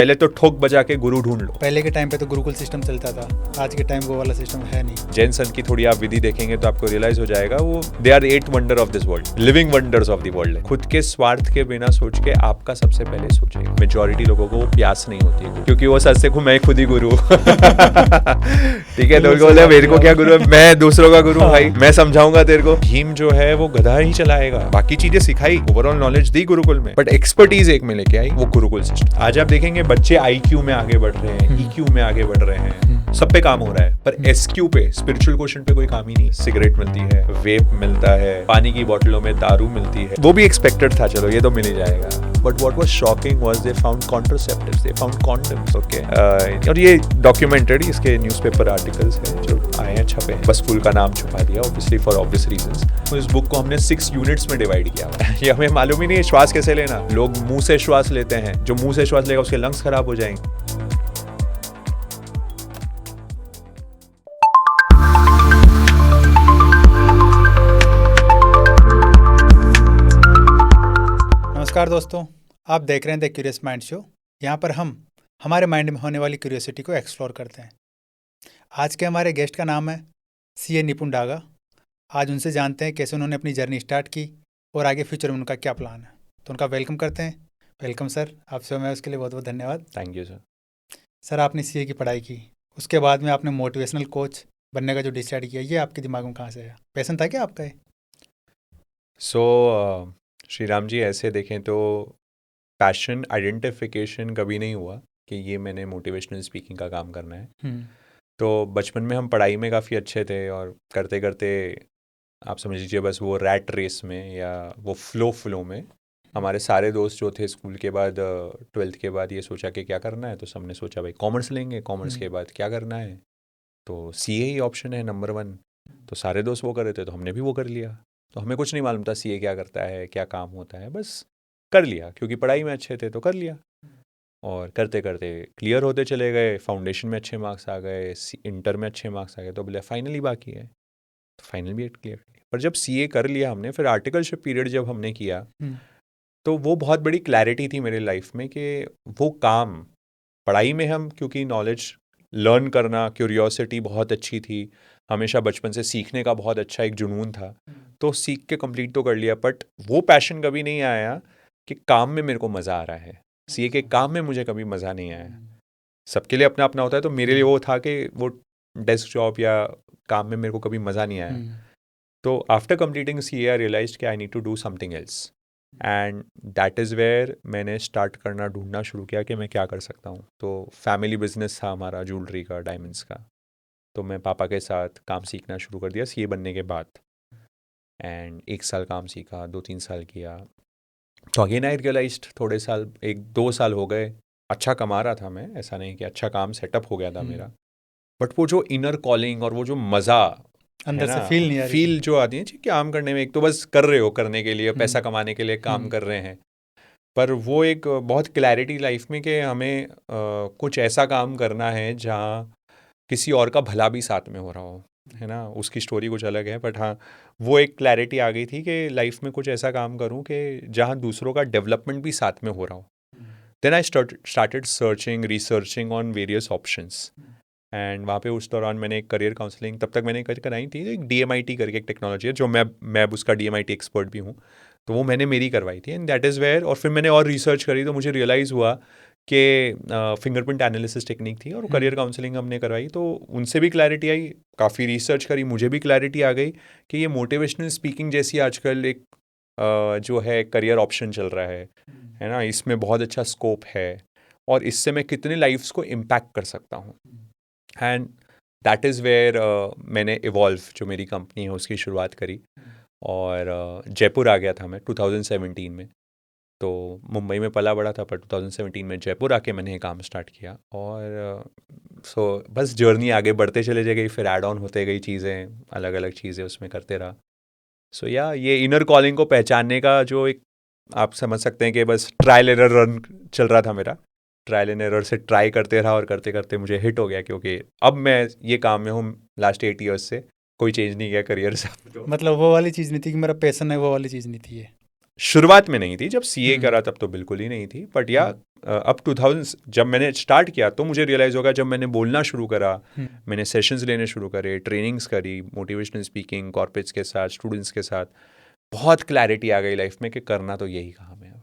पहले तो ठोक बजा के गुरु ढूंढ लो। पहले के टाइम पे तो गुरुकुल सिस्टम चलता था, आज के टाइम वो वाला सिस्टम है नहीं। जैन संत की थोड़ी आप विधि देखेंगे तो आपको रियलाइज हो जाएगा वो they are 8 wonder of this world, living wonders of the world. खुद के स्वार्थ के बिना सोच के आपका सबसे पहले सोचेगा। मेजॉरिटी लोगों को प्यास नहीं होती है क्योंकि वो सच से मैं खुद ही गुरु ठीक है, तो बोले मेरे को क्या गुरु है, मैं दूसरों का गुरु भाई, मैं समझाऊंगा तेरे को। भीम जो है वो गधा ही चलाएगा, बाकी चीजें सिखाई, ओवरऑल नॉलेज दी गुरुकुल में, बट एक्सपर्टीज एक में लेके आई वो गुरुकुल सिस्टम। आज आप देखेंगे बच्चे IQ में आगे बढ़ रहे हैं, EQ में आगे बढ़ रहे हैं, सब पे काम हो रहा है, पर SQ पे, स्पिरिचुअल क्वेश्चन पे कोई काम ही नहीं। सिगरेट मिलती है, वेप मिलता है, पानी की बोतलों में दारू मिलती है, वो भी एक्सपेक्टेड था, चलो ये तो मिल ही जाएगा। But what was shocking was they found contraceptives, they found condoms. Okay, और ये डॉक्यूमेंटेड, इसके न्यूज़पेपर आर्टिकल्स हैं जो आए हैं, छपे हैं, बस फुल का नाम छुपा दिया ऑब्वियसली फॉर ऑब्वियस रीजंस। तो इस बुक को हमने 6 यूनिट्स में डिवाइड किया हुआ है। ये हमें मालूम ही नहीं है श्वास कैसे लेना। लोग मुंह से श्वास लेते हैं, जो मुंह से श्वास लेगा उसके लंग्स खराब हो जाएंगे। नमस्कार दोस्तों, आप देख रहे हैं द क्यूरियस माइंड शो। यहाँ पर हम हमारे माइंड में होने वाली क्यूरियोसिटी को एक्सप्लोर करते हैं। आज के हमारे गेस्ट का नाम है CA निपुण डागा। आज उनसे जानते हैं कैसे उन्होंने अपनी जर्नी स्टार्ट की और आगे फ्यूचर में उनका क्या प्लान है। तो उनका वेलकम करते हैं। वेलकम सर, आपसे मैं उसके लिए बहुत बहुत धन्यवाद। Thank you sir. सर, आपने CA की पढ़ाई की, उसके बाद में आपने मोटिवेशनल कोच बनने का जो डिसाइड किया, ये आपके दिमाग में कहाँ से आया? पैशन था क्या आपका? श्री राम जी, ऐसे देखें तो पैशन आइडेंटिफिकेशन कभी नहीं हुआ कि ये मैंने मोटिवेशनल स्पीकिंग का काम करना है। तो बचपन में हम पढ़ाई में काफ़ी अच्छे थे और करते करते आप समझ लीजिए बस वो रैट रेस में या वो फ्लो में हमारे सारे दोस्त जो थे स्कूल के बाद 12th के बाद ये सोचा कि क्या करना है, तो सबने सोचा भाई कॉमर्स लेंगे, कॉमर्स के बाद क्या करना है, तो CA ही ऑप्शन है नंबर 1। तो सारे दोस्त वो कर रहे थे तो हमने भी वो कर लिया। तो हमें कुछ नहीं मालूम था CA क्या करता है, क्या काम होता है, बस कर लिया क्योंकि पढ़ाई में अच्छे थे तो कर लिया। और करते करते क्लियर होते चले गए, फाउंडेशन में अच्छे मार्क्स आ गए, इंटर में अच्छे मार्क्स आ गए, तो बोले फाइनली बाकी है, तो फाइनल भी क्लियर कर लिया। पर जब CA कर लिया हमने, फिर आर्टिकलशिप पीरियड जब हमने किया तो वो बहुत बड़ी क्लैरिटी थी मेरे लाइफ में कि वो काम पढ़ाई में हम, क्योंकि नॉलेज लर्न करना, क्यूरियोसिटी बहुत अच्छी थी, हमेशा बचपन से सीखने का बहुत अच्छा एक जुनून था, तो सीख के कंप्लीट तो कर लिया, बट वो पैशन कभी नहीं आया कि काम में मेरे को मज़ा आ रहा है। CA के काम में मुझे कभी मज़ा नहीं आया। सबके लिए अपना अपना होता है, तो मेरे लिए वो था कि वो डेस्क जॉब या काम में मेरे को कभी मज़ा नहीं आया। तो after completing CA I realised कि I need to do something else, and that is where मैंने स्टार्ट करना, ढूंढना शुरू किया कि मैं क्या कर सकता हूँ। तो फैमिली बिजनेस था हमारा, ज्वेलरी का, डायमंड्स का। तो मैं पापा के साथ काम सीखना शुरू कर दिया CA बनने के बाद, एंड 1 साल काम सीखा, 2-3 साल किया, तो अगेन आई रियलाइज्ड, थोड़े साल, 1-2 साल हो गए, अच्छा कमा रहा था मैं, ऐसा नहीं कि अच्छा काम सेटअप हो गया था मेरा, बट वो जो इनर कॉलिंग और वो जो मज़ा अंदर से फील नहीं आ रही, फील जो आती है कि काम करने में, एक तो बस कर रहे हो करने के लिए, पैसा कमाने के लिए काम कर रहे हैं, पर वो एक बहुत क्लैरिटी लाइफ में कि हमें कुछ ऐसा काम करना है जहाँ किसी और का भला भी साथ में हो रहा हो, है ना। उसकी स्टोरी कुछ अलग है, बट हाँ, वो एक क्लैरिटी आ गई थी कि लाइफ में कुछ ऐसा काम करूँ कि जहाँ दूसरों का डेवलपमेंट भी साथ में हो रहा हो। Then I started researching on various options, and वहाँ पे उस दौरान मैंने एक करियर काउंसलिंग तब तक मैंने कराई थी, एक DMIT करके एक टेक्नोलॉजी है, जो मैं उसका DMIT एक्सपर्ट भी हूँ, तो वो मैंने मेरी करवाई थी, एंड दैट इज़ वेयर। और फिर मैंने और रिसर्च करी तो मुझे रियलाइज़ हुआ कि फिंगरप्रिंट एनालिसिस टेक्निक थी, और करियर काउंसलिंग हमने करवाई, तो उनसे भी क्लैरिटी आई, काफ़ी रिसर्च करी, मुझे भी क्लैरिटी आ गई कि ये मोटिवेशनल स्पीकिंग जैसी आजकल एक जो है करियर ऑप्शन चल रहा है ना, इसमें बहुत अच्छा स्कोप है, और इससे मैं कितने लाइफ्स को इम्पैक्ट कर सकता हूँ। एंड दैट इज़ वेयर मैंने इवॉल्व, जो मेरी कंपनी है, उसकी शुरुआत करी, और जयपुर आ गया था मैं 2017 में। तो मुंबई में पला बड़ा था, पर 2017 में जयपुर आके मैंने ये काम स्टार्ट किया, और सो बस जर्नी आगे बढ़ते चले गई, फिर ऐड ऑन होते गई चीज़ें, अलग अलग चीज़ें उसमें करते रहा। सो या ये इनर कॉलिंग को पहचानने का जो एक, आप समझ सकते हैं कि बस ट्रायल एरर रन चल रहा था मेरा, ट्रायल एंड एरर से ट्राई करते रहा, और करते करते मुझे हिट हो गया, क्योंकि अब मैं ये काम में हूँ लास्ट 8 ईयर्स से, कोई चेंज नहीं किया करियर से। मतलब वो वाली चीज़ नहीं थी कि मेरा पैशन है, वो वाली चीज़ नहीं थी ये। शुरुआत में नहीं थी, जब सीए करा तब तो बिल्कुल ही नहीं थी, बट या अब 2000 जब मैंने स्टार्ट किया तो मुझे रियलाइज़ होगा, जब मैंने बोलना शुरू करा, मैंने सेशंस लेने शुरू करे, ट्रेनिंग्स करी, मोटिवेशनल स्पीकिंग कॉर्पोरेट्स के साथ, स्टूडेंट्स के साथ, बहुत क्लैरिटी आ गई लाइफ में कि करना तो यही काम है।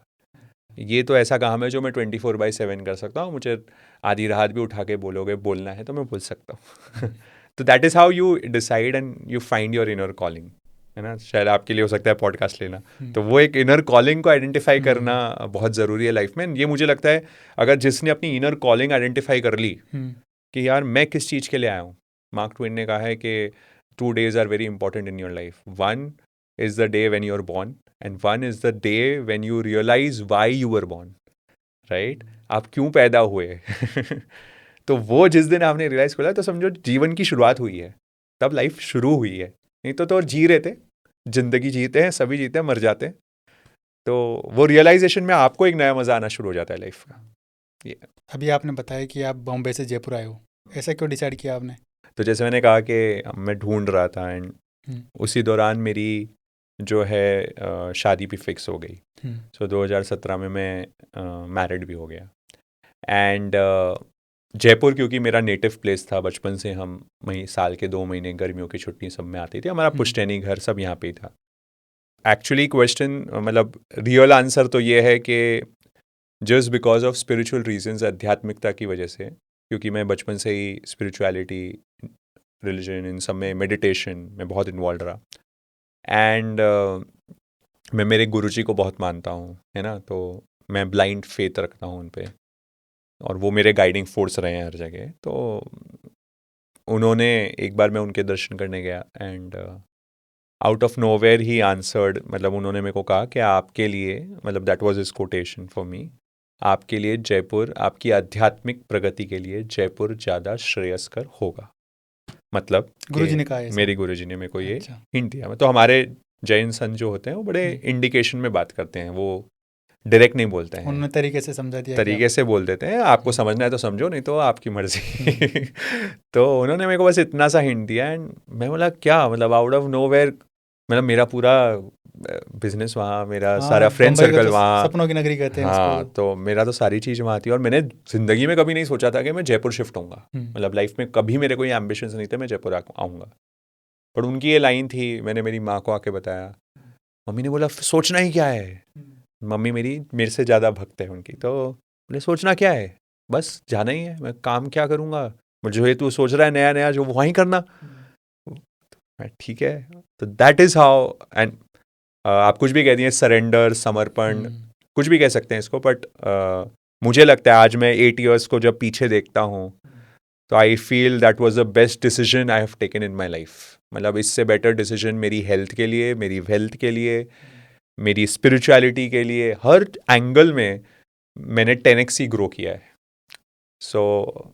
ये तो ऐसा काम है जो मैं 24/7 कर सकता हूँ, मुझे आधी रात भी उठा के बोलोगे बोलना है तो मैं बोल सकता हूँ। तो that is how you decide and you find your inner calling, है ना। शायद आपके लिए हो सकता है पॉडकास्ट लेना, तो वो एक इनर कॉलिंग को आइडेंटिफाई करना बहुत ज़रूरी है लाइफ में। ये मुझे लगता है अगर जिसने अपनी इनर कॉलिंग आइडेंटिफाई कर ली कि यार मैं किस चीज़ के लिए आया हूँ। मार्क ट्वेन ने कहा है कि 2 days are very important in your life, one is the day when you are born and one is the day when you realise why you are born, right, आप क्यों पैदा हुए। तो वो जिस दिन आपने रियलाइज किया तो समझो जीवन की शुरुआत हुई है, तब लाइफ शुरू हुई है। नहीं तो और जी रहे थे, जिंदगी जीते हैं, सभी जीते हैं, मर जाते हैं। तो वो रियलाइजेशन में आपको एक नया मजा आना शुरू हो जाता है लाइफ का। अभी आपने बताया कि आप बॉम्बे से जयपुर आए हो, ऐसा क्यों डिसाइड किया आपने? तो जैसे मैंने कहा कि मैं ढूंढ रहा था एंड उसी दौरान मेरी जो है शादी भी फिक्स हो गई। सो 2017 में मैं मैरिड भी हो गया। एंड जयपुर क्योंकि मेरा नेटिव प्लेस था, बचपन से हम साल के 2 महीने गर्मियों की छुट्टी सब में आती थी, हमारा पुश्तैनी घर सब यहाँ पे ही था। एक्चुअली क्वेश्चन मतलब रियल आंसर तो ये है कि just because of spiritual reasons, आध्यात्मिकता की वजह से, क्योंकि मैं बचपन से ही स्पिरिचुअलिटी, रिलीजन, इन सब में, मेडिटेशन में बहुत इन्वॉल्व रहा। एंड मैं मेरे गुरुजी को बहुत मानता हूँ, है ना, तो मैं ब्लाइंड फेथ रखता हूँ उन पे, और वो मेरे गाइडिंग फोर्स रहे हैं हर जगह। तो उन्होंने, एक बार मैं उनके दर्शन करने गया and out of nowhere he answered, मतलब उन्होंने मेरे को कहा कि आपके लिए, मतलब that was his quotation for me, आपके लिए जयपुर, आपकी आध्यात्मिक प्रगति के लिए जयपुर ज़्यादा श्रेयस्कर होगा। मतलब गुरुजी ने कहा, मेरे गुरुजी ने मेरे को ये अच्छा। हिंट दिया। तो हमारे जैन संत जो होते हैं वो बड़े इंडिकेशन में बात करते हैं, वो डायरेक्ट नहीं बोलते हैं, उन्होंने तरीके से समझा दिया, तरीके से बोल देते हैं, आपको समझना है तो समझो, नहीं तो आपकी मर्जी। तो उन्होंने मेरे को बस इतना सा हिंट दिया एंड मैं बोला क्या, मतलब आउट ऑफ नोवेयर, मतलब मेरा पूरा बिजनेस वहाँ, मेरा सारा फ्रेंड सर्कल वहाँ, सपनों की नगरी कहते हैं हाँ, उसको। तो मेरा तो सारी चीज़ वहाँ थी और मैंने ज़िंदगी में कभी नहीं सोचा था कि मैं जयपुर शिफ्ट होऊंगा। मतलब लाइफ में कभी मेरे कोई एम्बिशंस नहीं थे मैं जयपुर आऊँगा। पर उनकी ये लाइन थी, मैंने मेरी माँ को आके बताया, मम्मी ने बोला सोचना ही क्या है। मम्मी मेरी मेरे से ज़्यादा भक्त है उनकी, तो बोले सोचना क्या है, बस जाना ही है, मैं काम क्या करूँगा, मुझे तू सोच रहा है नया नया जो वहीं करना। ठीक है, तो दैट इज़ हाउ। एंड आप कुछ भी कह दिए, सरेंडर, समर्पण, कुछ भी कह सकते हैं इसको, बट मुझे लगता है आज मैं 8 years को जब पीछे देखता हूँ तो I feel that was the best decision I have taken in my life. मतलब इससे बेटर डिसीजन मेरी हेल्थ के लिए, मेरी वेल्थ के लिए, मेरी स्पिरिचुअलिटी के लिए, हर एंगल में मैंने 10x ही ग्रो किया है। सो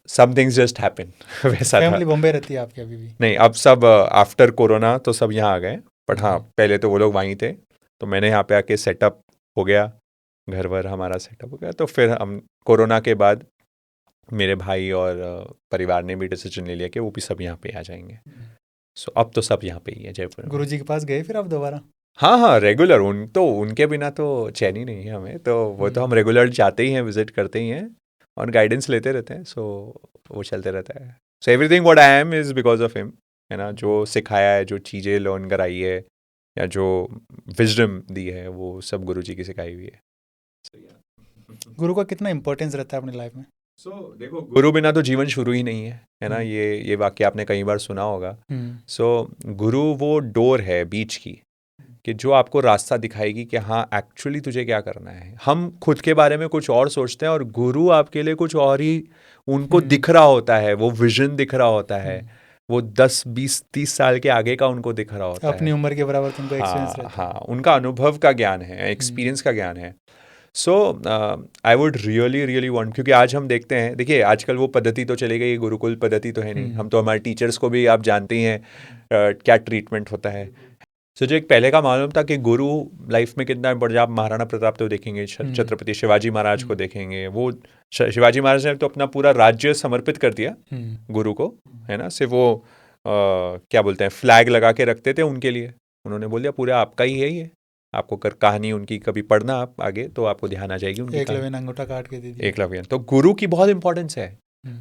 सम थिंग्स जस्ट हैपन। वैसा था। फैमिली बॉम्बे रहती है आपकी अभी भी? नहीं, अब सब आफ्टर कोरोना तो सब यहाँ आ गए, बट हाँ पहले तो वो लोग वहीं थे, तो मैंने यहाँ पे आके सेटअप हो गया, घर वर हमारा सेटअप हो गया। तो फिर हम कोरोना के बाद मेरे भाई और परिवार ने भी डिसीजन ले लिया कि वो भी सब यहाँ पे आ जाएंगे। सो अब तो सब यहाँ पे ही है जयपुर में। गुरुजी के पास गए फिर आप दोबारा? हाँ हाँ, रेगुलर, उनके बिना तो चैन ही नहीं है हमें, तो वो तो हम रेगुलर जाते ही हैं, विजिट करते ही हैं और गाइडेंस लेते रहते हैं। सो वो चलते रहता है। So everything what I am is because of him, है ना। जो सिखाया है, जो चीज़ें लर्न कराई है या जो विजडम दी है, वो सब गुरुजी की सिखाई हुई है। गुरु का कितना इंपॉर्टेंस रहता है अपनी लाइफ में? देखो, गुरु बिना तो जीवन शुरू ही नहीं है ना। ये वाक्य आपने कई बार सुना होगा। गुरु वो डोर है बीच की, कि जो आपको रास्ता दिखाएगी कि हाँ एक्चुअली तुझे क्या करना है। हम खुद के बारे में कुछ और सोचते हैं और गुरु आपके लिए कुछ और ही, उनको दिख रहा होता है, वो विजन दिख रहा होता है, वो 10, 20, 30 साल के आगे का उनको दिख रहा होता है, अपनी उम्र के बराबर तुमको एक्सपीरियंस रहता है। हाँ, उनका अनुभव का ज्ञान है, एक्सपीरियंस का ज्ञान है। सो आई वुड रियली वांट, क्योंकि आज हम देखते हैं, देखिए आजकल वो पद्धति तो चली गई, गुरुकुल पद्धति तो है नहीं। हम तो हमारे टीचर्स को भी आप जानते ही हैं क्या ट्रीटमेंट होता है। सो जो एक पहले का मालूम था कि गुरु लाइफ में कितना बढ़, आप महाराणा प्रताप तो देखेंगे, छत्रपति शिवाजी महाराज को देखेंगे, वो शिवाजी महाराज ने तो अपना पूरा राज्य समर्पित कर दिया गुरु को, है ना। सिर्फ वो क्या बोलते हैं, फ्लैग लगा के रखते थे उनके लिए, उन्होंने बोल दिया पूरा आपका ही है ये, आपको कर कहानी उनकी कभी पढ़ना आप आगे तो आपको ध्यान आ जाएगी उनकी एकलव्य ने अंगूठा काट के दे दिया। एकलव्य। तो गुरु की बहुत इंपॉर्टेंस है।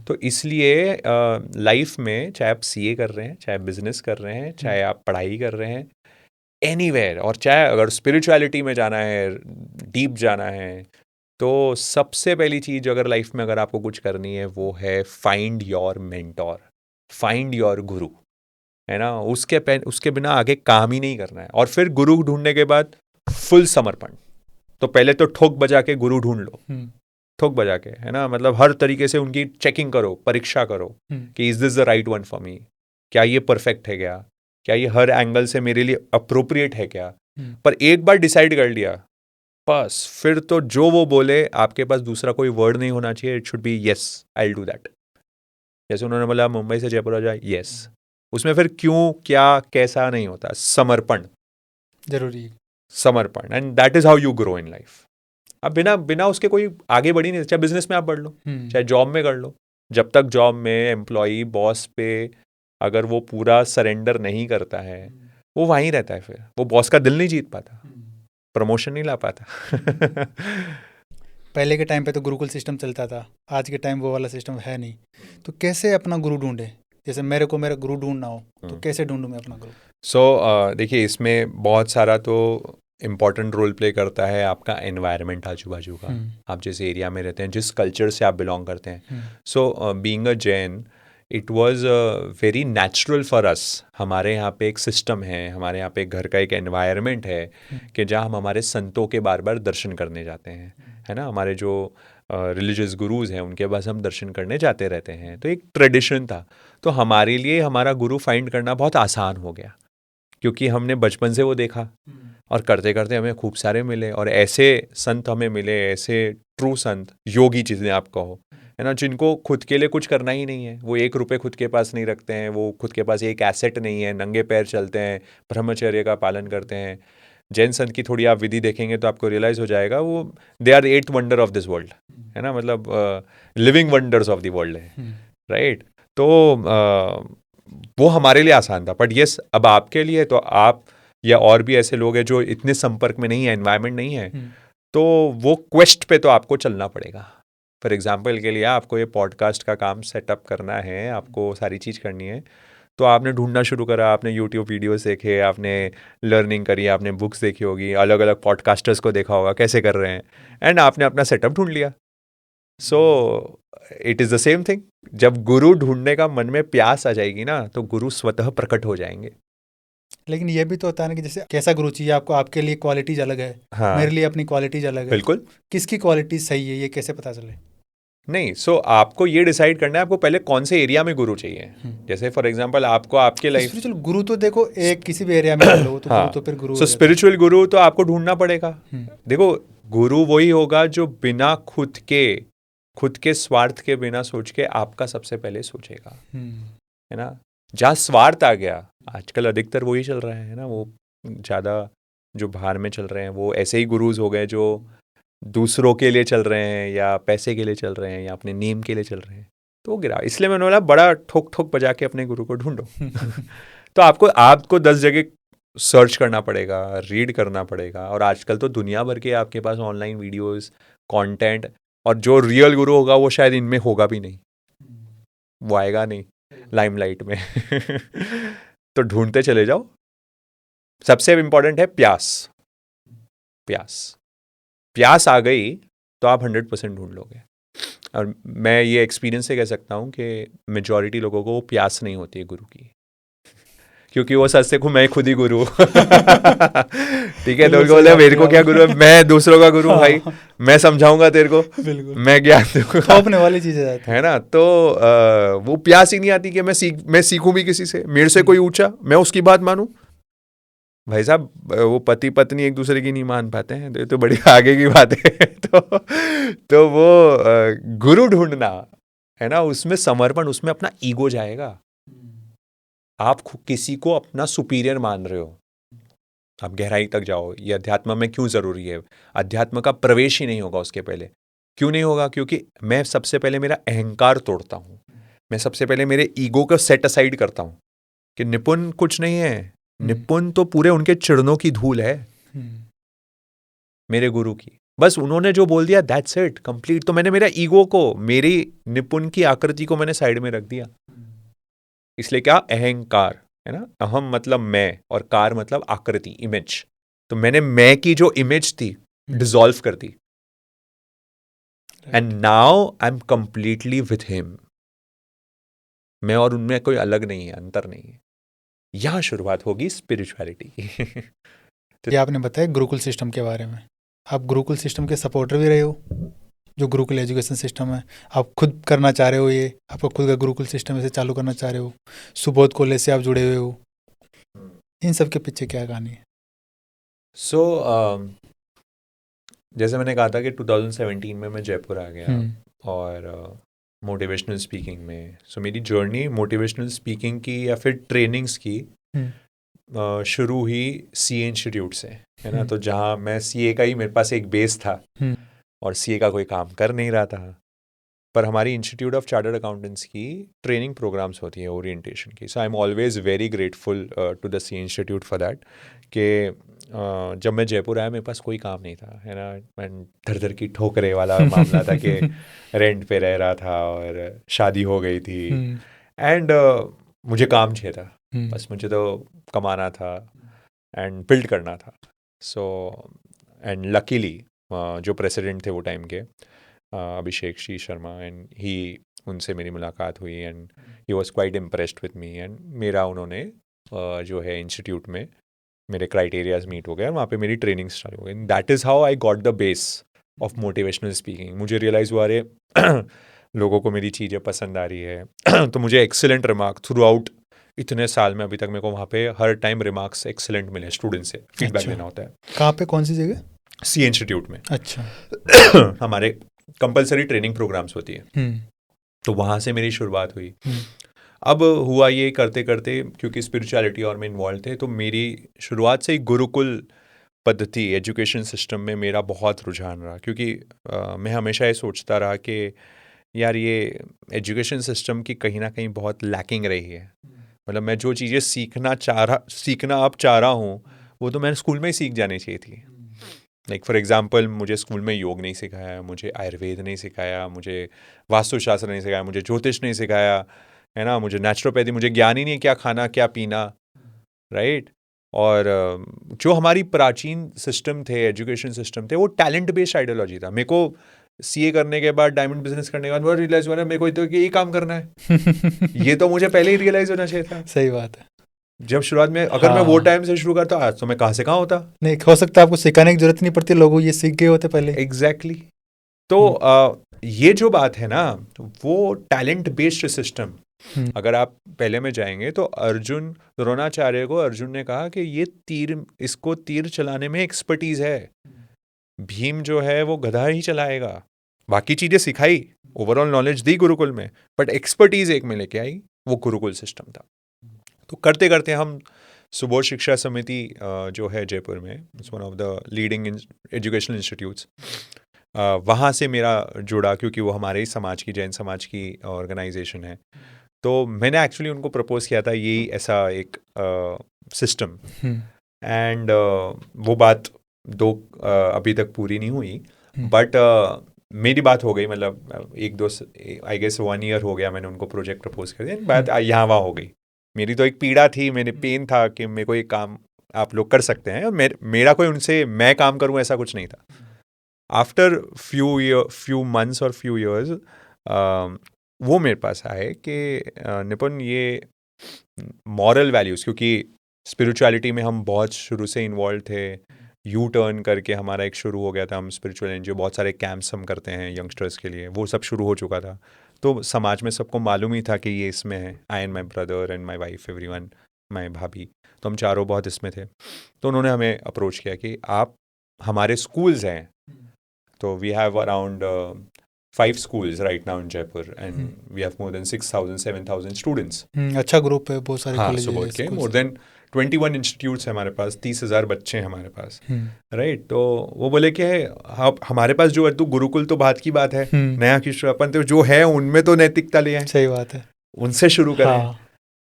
तो इसलिए लाइफ में चाहे आप सीए कर रहे हैं, चाहे बिजनेस कर रहे हैं, चाहे आप पढ़ाई कर रहे हैं, एनीवेयर, और चाहे अगर स्पिरिचुअलिटी में जाना है, डीप जाना है, तो सबसे पहली चीज अगर लाइफ में अगर आपको कुछ करनी है वो है find your mentor, find your गुरु, है ना। उसके बिना आगे काम ही नहीं करना है। और फिर गुरु ढूंढने के बाद फुल समर्पण। तो पहले तो ठोक बजा के गुरु ढूंढ लो, ठोक बजा के, है ना, मतलब हर तरीके से उनकी चेकिंग करो, परीक्षा करो कि is this the right one for me, क्या ये परफेक्ट है, क्या ये हर एंगल से मेरे लिए अप्रोप्रिएट है क्या। पर एक बार डिसाइड कर लिया बस, फिर तो जो वो बोले आपके पास दूसरा कोई वर्ड नहीं होना चाहिए। It should be yes, I will do that. जैसे उन्होंने बोला मुंबई से जयपुर आ जाए, यस। उसमें फिर क्यों, क्या, कैसा नहीं होता, समर्पण जरूरी, समर्पण। And that is how you grow in life. अब बिना उसके कोई आगे बढ़ी नहीं। चाहे बिजनेस में आप बढ़ लो, चाहे जॉब में कर लो, जब तक जॉब में एम्प्लॉई बॉस पे अगर वो पूरा सरेंडर नहीं करता है, वो वहीं रहता है। फिर वो बॉस का दिल नहीं जीत पाता, प्रमोशन नहीं ला पाता। पहले के टाइम पे तो गुरुकुल सिस्टम चलता था, आज के टाइम वो वाला सिस्टम है नहीं। तो कैसे अपना गुरु ढूंढे? जैसे मेरे को मेरा गुरु ढूंढना हो तो कैसे ढूंढूं मैं अपना गुरु? देखिए, इसमें बहुत सारा तो इम्पॉर्टेंट रोल प्ले करता है आपका एनवायरनमेंट आजू बाजू का। आप जिस एरिया में रहते हैं, जिस कल्चर से आप बिलोंग करते हैं। So being a Jain, it was very natural for us. हमारे यहाँ पे एक सिस्टम है, हमारे यहाँ पे घर का एक एनवायरनमेंट है कि जहाँ हम हमारे संतों के बार बार दर्शन करने जाते हैं, है ना। हमारे जो रिलीजियस गुरुज हैं उनके पास हम दर्शन करने जाते रहते हैं। तो एक ट्रेडिशन था। तो हमारे लिए हमारा गुरु फाइंड करना बहुत आसान हो गया, क्योंकि हमने बचपन से वो देखा और करते करते हमें खूब सारे मिले। और ऐसे संत हमें मिले, ऐसे ट्रू संत, योगी जिन्हें आप कहो, है ना, जिनको खुद के लिए कुछ करना ही नहीं है। वो 1 रुपये खुद के पास नहीं रखते हैं, वो खुद के पास एक एसेट नहीं है, नंगे पैर चलते हैं, ब्रह्मचर्य का पालन करते हैं। जैन संत की थोड़ी आप विधि देखेंगे तो आपको रियलाइज हो जाएगा, वो they are 8th wonder of this world, है ना, मतलब living wonders of the world है, राइट। तो वो हमारे लिए आसान था। बट यस, अब आपके लिए तो आप या और भी ऐसे लोग हैं जो इतने संपर्क में नहीं है, एनवायरनमेंट नहीं है, तो वो क्वेस्ट पे तो आपको चलना पड़ेगा। फॉर एग्जाम्पल के लिए आपको ये पॉडकास्ट का काम सेटअप करना है, आपको सारी चीज़ करनी है, तो आपने ढूंढना शुरू करा, आपने यूट्यूब वीडियोस देखे, आपने लर्निंग करी, आपने बुक्स देखी होगी, अलग अलग पॉडकास्टर्स को देखा होगा कैसे कर रहे हैं, एंड आपने अपना सेटअप ढूंढ लिया। So it is the same thing. जब गुरु ढूंढने का मन में प्यास आ जाएगी ना, तो गुरु स्वतः प्रकट हो जाएंगे। लेकिन ये भी तो होता है ना कि जैसे कैसा गुरु चाहिए आपको, आपके लिए क्वालिटीज अलग है, हाँ, मेरे लिए अपनी क्वालिटीज अलग है। बिल्कुल। किसकी क्वालिटी सही है ये कैसे पता चले? नहीं, सो आपको ये डिसाइड करना है आपको पहले कौन से एरिया में गुरु चाहिए। जैसे फॉर एग्जांपल आपको आपके लाइफ, स्पिरिचुअल गुरु तो देखो एक किसी भी एरिया में ले लो तो हाँ, गुरु तो फिर गुरु सो स्पिरिचुअल गुरु तो आपको ढूंढना पड़ेगा। देखो, गुरु वही होगा जो बिना खुद के स्वार्थ के बिना सोच के आपका सबसे पहले सोचेगा, है ना। जहाँ स्वार्थ आ गया, आजकल अधिकतर वही चल रहा है ना, वो ज़्यादा जो बाहर में चल रहे हैं वो ऐसे ही गुरुज हो गए जो दूसरों के लिए चल रहे हैं या पैसे के लिए चल रहे हैं या अपने नेम के लिए चल रहे हैं। तो वो गिरा। इसलिए मैंने बोला बड़ा ठोक ठोक बजा के अपने गुरु को ढूंढो। तो आपको 10 जगह सर्च करना पड़ेगा, रीड करना पड़ेगा। और आजकल तो दुनिया भर के आपके पास ऑनलाइन वीडियोस, कंटेंट, और जो रियल गुरु होगा वो शायद इनमें होगा भी नहीं, वो आएगा नहीं लाइमलाइट में। तो ढूंढते चले जाओ। सबसे इंपॉर्टेंट है प्यास। प्यास आ गई तो आप 100% ढूंढ लोगे। और मैं ये एक्सपीरियंस से कह सकता हूँ कि मेजॉरिटी लोगों को प्यास नहीं होती है गुरु की, क्योंकि वो सच से मैं खुद ही गुरु। ठीक है, तो बोले मेरे को क्या गुरु है, मैं दूसरों का गुरु हूँ भाई, मैं समझाऊंगा तेरे को, मैं ज्ञान दूंगा, थोपने वाली चीजें है ना। तो वो प्यास ही नहीं आती कि मैं सीखूं भी किसी से, मेरे से कोई ऊंचा मैं उसकी बात मानूं। भाई साहब, वो पति पत्नी एक दूसरे की नहीं मान पाते हैं तो बड़ी आगे की बात है। तो वो गुरु ढूंढना है ना, उसमें समर्पण, उसमें अपना ईगो जाएगा। आप किसी को अपना सुपीरियर मान रहे हो, आप गहराई तक जाओ। ये अध्यात्म में क्यों जरूरी है? अध्यात्म का प्रवेश ही नहीं होगा उसके पहले। क्यों नहीं होगा? क्योंकि मैं सबसे पहले मेरा अहंकार तोड़ता हूं, मैं सबसे पहले मेरे ईगो को सेट असाइड करता हूं कि निपुण कुछ नहीं है, निपुण तो पूरे उनके चरणों की धूल है। मेरे गुरु की, बस उन्होंने जो बोल दिया दैट्स इट कंप्लीट। तो मैंने मेरा ईगो को, मेरी निपुण की आकृति को मैंने साइड में रख दिया। इसलिए क्या, अहंकार है ना, अहम मतलब मैं और कार मतलब आकृति, इमेज। तो मैंने मैं की जो इमेज थी डिसॉल्व कर दी, and now I am completely with him. मैं और उनमें कोई अलग नहीं है, अंतर नहीं है। यहां शुरुआत होगी स्पिरिचुअलिटी की। ये आपने बताया गुरुकुल सिस्टम के बारे में। आप गुरुकुल सिस्टम के सपोर्टर भी रहे हो, जो गुरुकुल एजुकेशन सिस्टम है। आप खुद करना चाह रहे हो, ये आपका खुद का गुरुकुल सिस्टम ऐसे चालू करना चाह रहे हो, सुबोध कॉलेज से आप जुड़े हुए हो। इन सब के पीछे क्या कहानी है? सो जैसे मैंने कहा था कि 2017 में मैं जयपुर आ गया और मोटिवेशनल स्पीकिंग में। सो मेरी जर्नी मोटिवेशनल स्पीकिंग की या फिर ट्रेनिंग्स की शुरू हुई सीए इंस्टीट्यूट से, है ना। तो जहाँ मैं सीए का ही, मेरे पास एक बेस था और सीए का कोई काम कर नहीं रहा था, पर हमारी इंस्टीट्यूट ऑफ चार्टर्ड अकाउंटेंट्स की ट्रेनिंग प्रोग्राम्स होती हैं ओरिएंटेशन की। So I am always very grateful to the C institute for that कि जब मैं जयपुर आया मेरे पास कोई काम नहीं था, है ना। मैं धर धर की ठोकरे वाला मामला था कि रेंट पे रह रहा था और शादी हो गई थी, एंड मुझे काम चाहिए था, बस मुझे तो कमाना था एंड बिल्ड करना था। सो एंड लकीली जो प्रेसिडेंट थे वो टाइम के, अभिषेक श्री शर्मा, एंड ही, उनसे मेरी मुलाकात हुई and he was quite impressed with me, and मेरा उन्होंने जो है इंस्टीट्यूट में मेरे क्राइटेरियाज मीट हो गए और वहाँ पे मेरी ट्रेनिंग स्टार्ट हो गई। That is how I got the base of motivational speaking. मुझे रियलाइज़ हुआ, अरे लोगों को मेरी चीज़ें पसंद आ रही है। तो मुझे एक्सीलेंट रिमार्क थ्रू आउट इतने साल में, अभी तक मेरे को वहाँ पे हर टाइम रिमार्क्स एक्सीलेंट मिले, स्टूडेंट से फीडबैक देना होता है। कहाँ पे, कौन सी जगह? सी इंस्टीट्यूट में। अच्छा। हमारे कंपलसरी ट्रेनिंग प्रोग्राम्स होती है, तो वहाँ से मेरी शुरुआत हुई। अब हुआ ये करते करते, क्योंकि स्पिरिचुअलिटी और में इन्वॉल्व थे, तो मेरी शुरुआत से ही गुरुकुल पद्धति एजुकेशन सिस्टम में मेरा बहुत रुझान रहा। क्योंकि मैं हमेशा ये सोचता रहा कि यार ये एजुकेशन सिस्टम की कहीं ना कहीं बहुत लैकिंग रही है। मतलब मैं जो चीज़ें सीखना अब चाह रहा हूँ वो तो मैंने स्कूल में ही सीख जानी चाहिए थी। लाइक फॉर एग्जांपल, मुझे स्कूल में योग नहीं सिखाया, मुझे आयुर्वेद नहीं सिखाया, मुझे वास्तुशास्त्र नहीं सिखाया, मुझे ज्योतिष नहीं सिखाया, है ना, मुझे नेचुरोपैथी, मुझे ज्ञान ही नहीं क्या खाना क्या पीना, राइट। और जो हमारी प्राचीन सिस्टम थे, एजुकेशन सिस्टम थे, वो टैलेंट बेस्ड आइडियोलॉजी था। मेरे को सीए करने के बाद, डायमंड बिजनेस करने के बाद वो रियलाइज हुआ मेरे को तो यही काम करना है। ये तो मुझे पहले ही रियलाइज होना चाहिए था। सही बात है। जब शुरुआत में, अगर मैं वो टाइम से शुरू करता आज तो मैं कहाँ से कहाँ होता। नहीं, हो सकता है आपको सिखाने की जरूरत नहीं पड़ती, लोगों ये सीख गए होते पहले। एग्जैक्टली। तो ये जो बात है ना, वो टैलेंट बेस्ड सिस्टम, अगर आप पहले में जाएंगे तो अर्जुन, द्रोणाचार्य को अर्जुन ने कहा कि ये इसको तीर चलाने में एक्सपर्टीज है। भीम जो है वो गधा ही चलाएगा, बाकी चीजें सिखाई, ओवरऑल नॉलेज दी गुरुकुल में, बट एक्सपर्टीज एक में लेके आई, वो गुरुकुल सिस्टम था। तो करते करते हम सुबोध शिक्षा समिति जो है जयपुर में, it's one of the leading educational institutes, वहाँ से मेरा जुड़ा, क्योंकि वो हमारे ही समाज की, जैन समाज की ऑर्गेनाइजेशन है। तो मैंने एक्चुअली उनको प्रपोज किया था यही ऐसा एक सिस्टम, एंड वो बात अभी तक पूरी नहीं हुई, बट मेरी बात हो गई। मतलब एक दो, आई गेस 1 ईयर हो गया मैंने उनको प्रोजेक्ट प्रपोज कर दिया, बात यहाँ वहाँ हो गई। मेरी तो एक पीड़ा थी, मेरे पेन था कि मेरे को एक काम आप लोग कर सकते हैं, और मेरा कोई उनसे मैं काम करूँ ऐसा कुछ नहीं था। आफ्टर फ्यू मंथ्स और फ्यू ईयर्स वो मेरे पास आए कि निपुण, ये मॉरल वैल्यूज़, क्योंकि स्पिरिचुअलिटी में हम बहुत शुरू से इन्वॉल्व थे, यू टर्न करके हमारा एक शुरू हो गया था, हम स्पिरिचुअल एनजीओ, बहुत सारे कैंप्स हम करते हैं यंगस्टर्स के लिए, वो सब शुरू हो चुका था। तो समाज में सबको मालूम ही था कि ये इसमें है। I and my brother and my wife, everyone, my bhabhi, तो हम चारों बहुत इसमें थे। तो उन्होंने हमें अप्रोच किया कि आप, हमारे स्कूल्स हैं, तो we have around 5 schools right now in Jaipur, and we have more than 6,000-7,000 students. अच्छा ग्रुप है, बहुत सारे कॉलेज सुबोध के, more than 21 institutes है हमारे पास, 30,000 बच्चे हैं हमारे पास, राइट। तो वो बोले कि हमारे पास जो है, तो गुरुकुल तो बात की बात है, नया किशोर, अपन तो जो है उनमें तो नैतिकता ले आए। सही बात है, उनसे शुरू करें।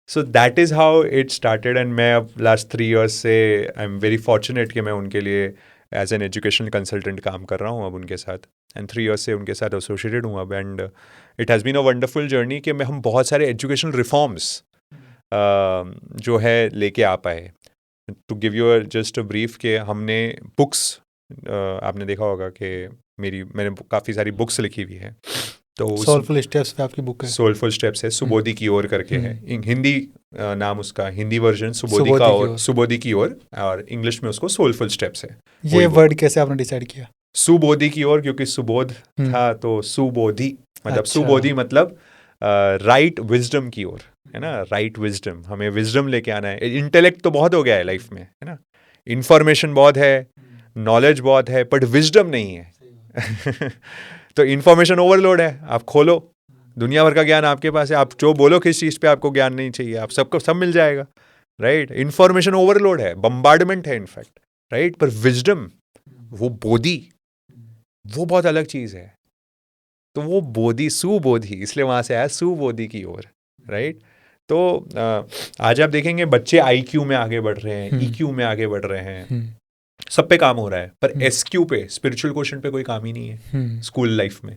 सो that is how it started, and मैं अब लास्ट 3 years से आई एम वेरी फॉर्चुनेट कि मैं उनके लिए एज एन एजुकेशनल कंसल्टेंट काम कर रहा हूँ अब उनके साथ, एंड 3 years से उनके साथ एसोसिएटेड हूँ अब, and it has been a wonderful journey कि हम बहुत सारे एजुकेशनल रिफॉर्म्स जो है लेके आ पाए। To give you just a brief कि हमने बुक्स, आपने देखा होगा कि मैंने काफ़ी सारी बुक्स लिखी हुई है, तो सोलफुल स्टेप्स पे आपकी बुक है। सोलफुल स्टेप्स है, सुबोधी की ओर करके है, हिंदी नाम उसका, हिंदी वर्जन सुबोधी का और सुबोधी की ओर, और इंग्लिश में उसको सोलफुल स्टेप्स है। ये वर्ड कैसे आपने डिसाइड किया? सुबोधी की ओर, क्योंकि सुबोध था तो सुबोधी, मतलब सुबोधी मतलब राइट विजडम की ओर, है ना, राइट विजडम, हमें विजडम लेके आना है। इंटेलेक्ट तो बहुत हो गया है लाइफ में, है ना, इंफॉर्मेशन बहुत है, नॉलेज बहुत है, बट विजडम नहीं है। तो इंफॉर्मेशन ओवरलोड है, आप खोलो, दुनिया भर का ज्ञान आपके पास है, आप जो बोलो किस चीज़ पे आपको ज्ञान नहीं चाहिए, आप सबको सब मिल जाएगा, राइट। इंफॉर्मेशन ओवरलोड है, बम्बार्डमेंट है इनफैक्ट, राइट। पर विजडम, वो बोधी, वो बहुत अलग चीज़ है। तो वो बोधी, सुबोधी, इसलिए वहाँ से आया सुबोधी की ओर, राइट। तो आज आप देखेंगे बच्चे IQ में आगे बढ़ रहे हैं, EQ में आगे बढ़ रहे हैं, सब पे काम हो रहा है, पर SQ पे, स्पिरिचुअल क्वेश्चन पे कोई काम ही नहीं है स्कूल लाइफ में।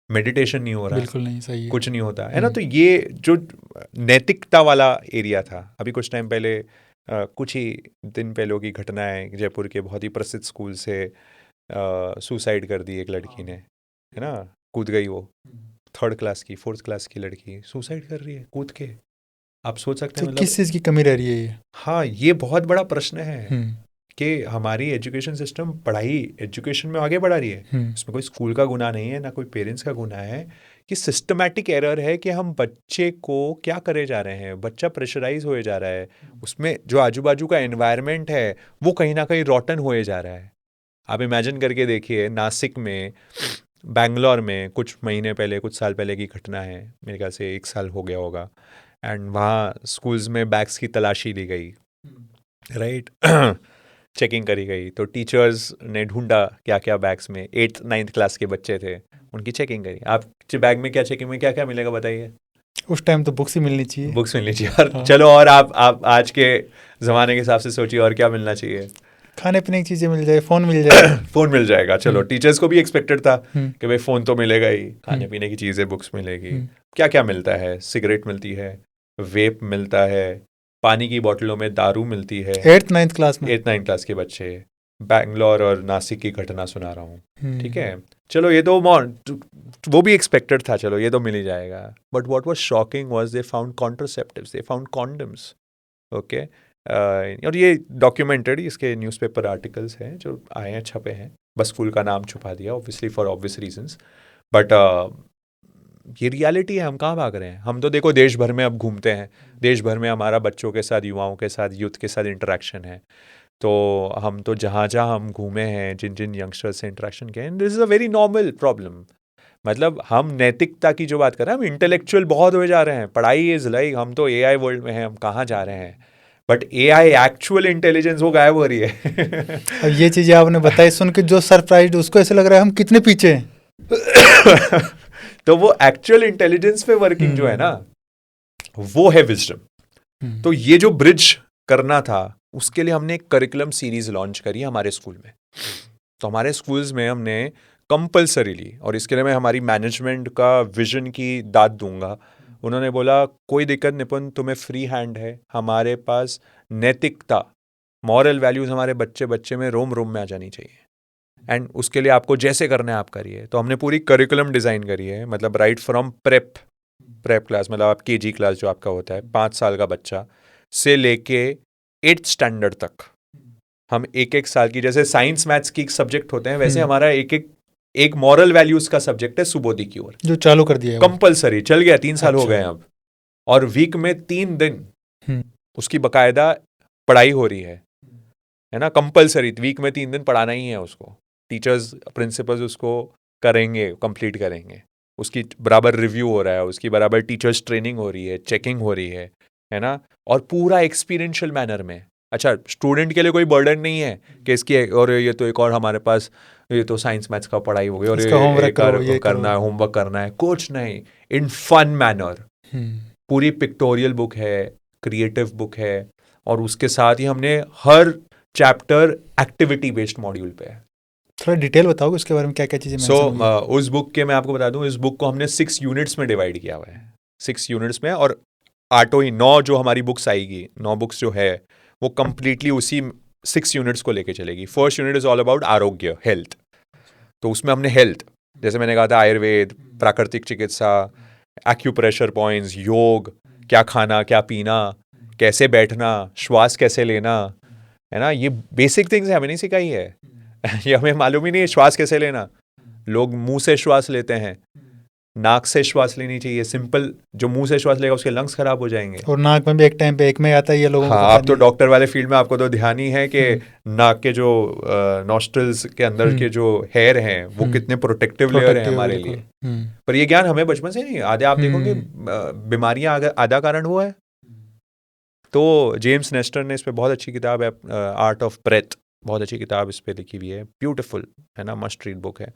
मेडिटेशन नहीं हो रहा, बिल्कुल नहीं, सही है, कुछ नहीं होता है ना। तो ये जो नैतिकता वाला एरिया था, अभी कुछ टाइम पहले, कुछ ही दिन पहले की घटना है, जयपुर के बहुत ही प्रसिद्ध स्कूल से सुसाइड कर दी एक लड़की ने, है ना, कूद गई, वो 3rd क्लास की, 4th क्लास की लड़की सुसाइड कर रही है कूद के। आप सोच सकते हैं, मतलब किस चीज़ की कमी रह रही है ये? हाँ, ये बहुत बड़ा प्रश्न है कि हमारी एजुकेशन सिस्टम पढ़ाई एजुकेशन में आगे बढ़ा रही है, इसमें कोई स्कूल का गुनाह नहीं है, ना कोई पेरेंट्स का गुनाह है, कि सिस्टमैटिक एरर है कि हम बच्चे को क्या करे जा रहे हैं, बच्चा प्रेशराइज होए जा रहा है, उसमें जो आजू बाजू का एनवायरनमेंट है वो कहीं ना कहीं रॉटन होए जा रहा है। आप इमेजिन करके देखिए, नासिक में, बैंगलोर में कुछ महीने पहले, कुछ साल पहले की घटना है, मेरे ख्याल से 1 साल हो गया होगा, एंड वहाँ स्कूल्स में बैग्स की तलाशी ली गई, राइट। चेकिंग करी गई, तो टीचर्स ने ढूंढा क्या क्या बैग्स में, 8th 9th क्लास के बच्चे थे, उनकी चेकिंग करी। आप बैग में क्या, चेकिंग में क्या क्या मिलेगा बताइए? उस टाइम तो बुक्स ही मिलनी चाहिए, बुक्स मिलनी चाहिए, और चलो, और आप आज के ज़माने के हिसाब से सोचिए और क्या मिलना चाहिए? खाने पीने की चीज़ें मिल जाए, फ़ोन मिल जाए। फ़ोन मिल जाएगा, चलो, टीचर्स को भी एक्सपेक्टेड था कि भाई फ़ोन तो मिलेगा ही, खाने पीने की चीज़ें, बुक्स मिलेगी, क्या क्या मिलता है? सिगरेट मिलती है, वेप मिलता है, पानी की बोतलों में दारू मिलती है। 8th 9th क्लास में, 8th 9th क्लास के बच्चे, बैंगलोर और नासिक की घटना सुना रहा हूँ, ठीक है, चलो, ये तो वो भी एक्सपेक्टेड था, चलो ये तो मिल ही जाएगा। But what was shocking was they found contraceptives, they found condoms, okay. और ये डॉक्यूमेंटेड, इसके न्यूज़पेपर आर्टिकल्स हैं जो आए हैं, छपे हैं, बस स्कूल का नाम छुपा दिया, obviously for obvious reasons, but ये रियलिटी है। हम कहाँ भाग रहे हैं? हम तो देखो देश भर में अब घूमते हैं, देश भर में हमारा बच्चों के साथ, युवाओं के साथ, यूथ के साथ इंटरेक्शन है, तो हम तो जहाँ जहाँ हम घूमे हैं, जिन जिन यंगस्टर्स से इंटरेक्शन किए हैं, this is a very normal problem. मतलब हम नैतिकता की जो बात कर रहे हैं, हम इंटेलेक्चुअल बहुत हो जा रहे हैं, पढ़ाई इज़ लाइक, हम तो AI वर्ल्ड में हैं, हम कहाँ जा रहे हैं, बट AI एक्चुअल इंटेलिजेंस वो गायब हो रही है। अब ये चीज़ें आपने बताई, सुन के जो सरप्राइज्ड, उसको ऐसे लग रहा है हम कितने पीछे हैं। तो वो एक्चुअल इंटेलिजेंस पे वर्किंग जो है ना, वो है विजडम। तो ये जो ब्रिज करना था, उसके लिए हमने एक करिकुलम सीरीज लॉन्च करी हमारे स्कूल में। तो हमारे स्कूल्स में हमने कंपल्सरीली, और इसके लिए मैं हमारी मैनेजमेंट का विजन की दाद दूंगा, उन्होंने बोला कोई दिक्कत निपुण, तुम्हें फ्री हैंड है, हमारे पास नैतिकता, मॉरल वैल्यूज़ हमारे बच्चे बच्चे में रोम रोम में आ जानी चाहिए, एंड उसके लिए आपको जैसे करना है आप करिए। तो हमने पूरी करिकुलम डिज़ाइन करी है, मतलब राइट फ्रॉम प्रेप क्लास, मतलब आप KG क्लास जो आपका होता है, 5 साल का बच्चा से लेके 8th स्टैंडर्ड तक, हम एक एक साल की, जैसे साइंस मैथ्स की सब्जेक्ट होते हैं, वैसे हमारा एक मॉरल वैल्यूज का सब्जेक्ट है सुबोधी की ओर, जो चालू कर दिया है, कंपलसरी चल गया, 3 साल हो गए अब, और वीक में 3 दिन उसकी बकायदा पढ़ाई हो रही है ना, कंपलसरी, वीक में 3 दिन पढ़ाना ही है उसको, टीचर्स प्रिंसिपल्स उसको करेंगे, कंप्लीट करेंगे, उसकी बराबर रिव्यू हो रहा है, उसकी बराबर टीचर्स ट्रेनिंग हो रही है, चेकिंग हो रही है ना, और पूरा एक्सपीरियंशियल मैनर में। अच्छा, स्टूडेंट के लिए कोई बर्डन नहीं है कि इसकी, और ये तो एक और हमारे पास, ये तो साइंस मैथ्स का पढ़ाई हो गई, और ये करना है, होमवर्क करना है, कुछ नहीं, इन फन मैनर। पूरी पिक्टोरियल बुक है, क्रिएटिव बुक है, और उसके साथ ही हमने हर चैप्टर एक्टिविटी बेस्ड मॉड्यूल पे है। थोड़ा डिटेल बताओगे उसके बारे में, क्या क्या चीज़ें मेंशन हुई? उस बुक के मैं आपको बता दूं, इस बुक को हमने 6 यूनिट्स में डिवाइड किया हुआ है, 6 यूनिट्स में, और 9 जो हमारी बुक्स आएगी, 9 बुक्स जो है वो कंप्लीटली उसी 6 यूनिट्स को लेके चलेगी। First unit is all about आरोग्य, हेल्थ। तो उसमें हमने हेल्थ, जैसे मैंने कहा था, आयुर्वेद, प्राकृतिक चिकित्सा, एक्यूप्रेशर पॉइंट्स, योग, क्या खाना क्या पीना, कैसे बैठना, श्वास कैसे लेना, है ना, ये बेसिक थिंग्स हमें नहीं सिखाई है। ये हमें मालूम ही नहीं है श्वास कैसे लेना। लोग मुंह से श्वास लेते हैं, नाक से श्वास लेनी चाहिए, सिंपल। जो मुंह से श्वास लेगा उसके लंग्स खराब हो जाएंगे। और नाक में भी एक टाइम पे एक में आता है, ये लोगों को हाँ, पता आप तो नहीं। डॉक्टर वाले फील्ड में, आपको तो ध्यान ही है कि नाक के जो नॉस्ट्रल्स के अंदर के जो हेयर हैं वो कितने प्रोटेक्टिव लेयर है हमारे लिए। पर ये ज्ञान हमें बचपन से नहीं। आधे आप देखोगे बीमारियां आधा कारण वो है। तो जेम्स नेस्टर ने इस पे बहुत अच्छी किताब है, आर्ट ऑफ ब्रेथ, बहुत अच्छी किताब इस पे लिखी हुई है, ब्यूटीफुल है ना, मस्ट रीड बुक है।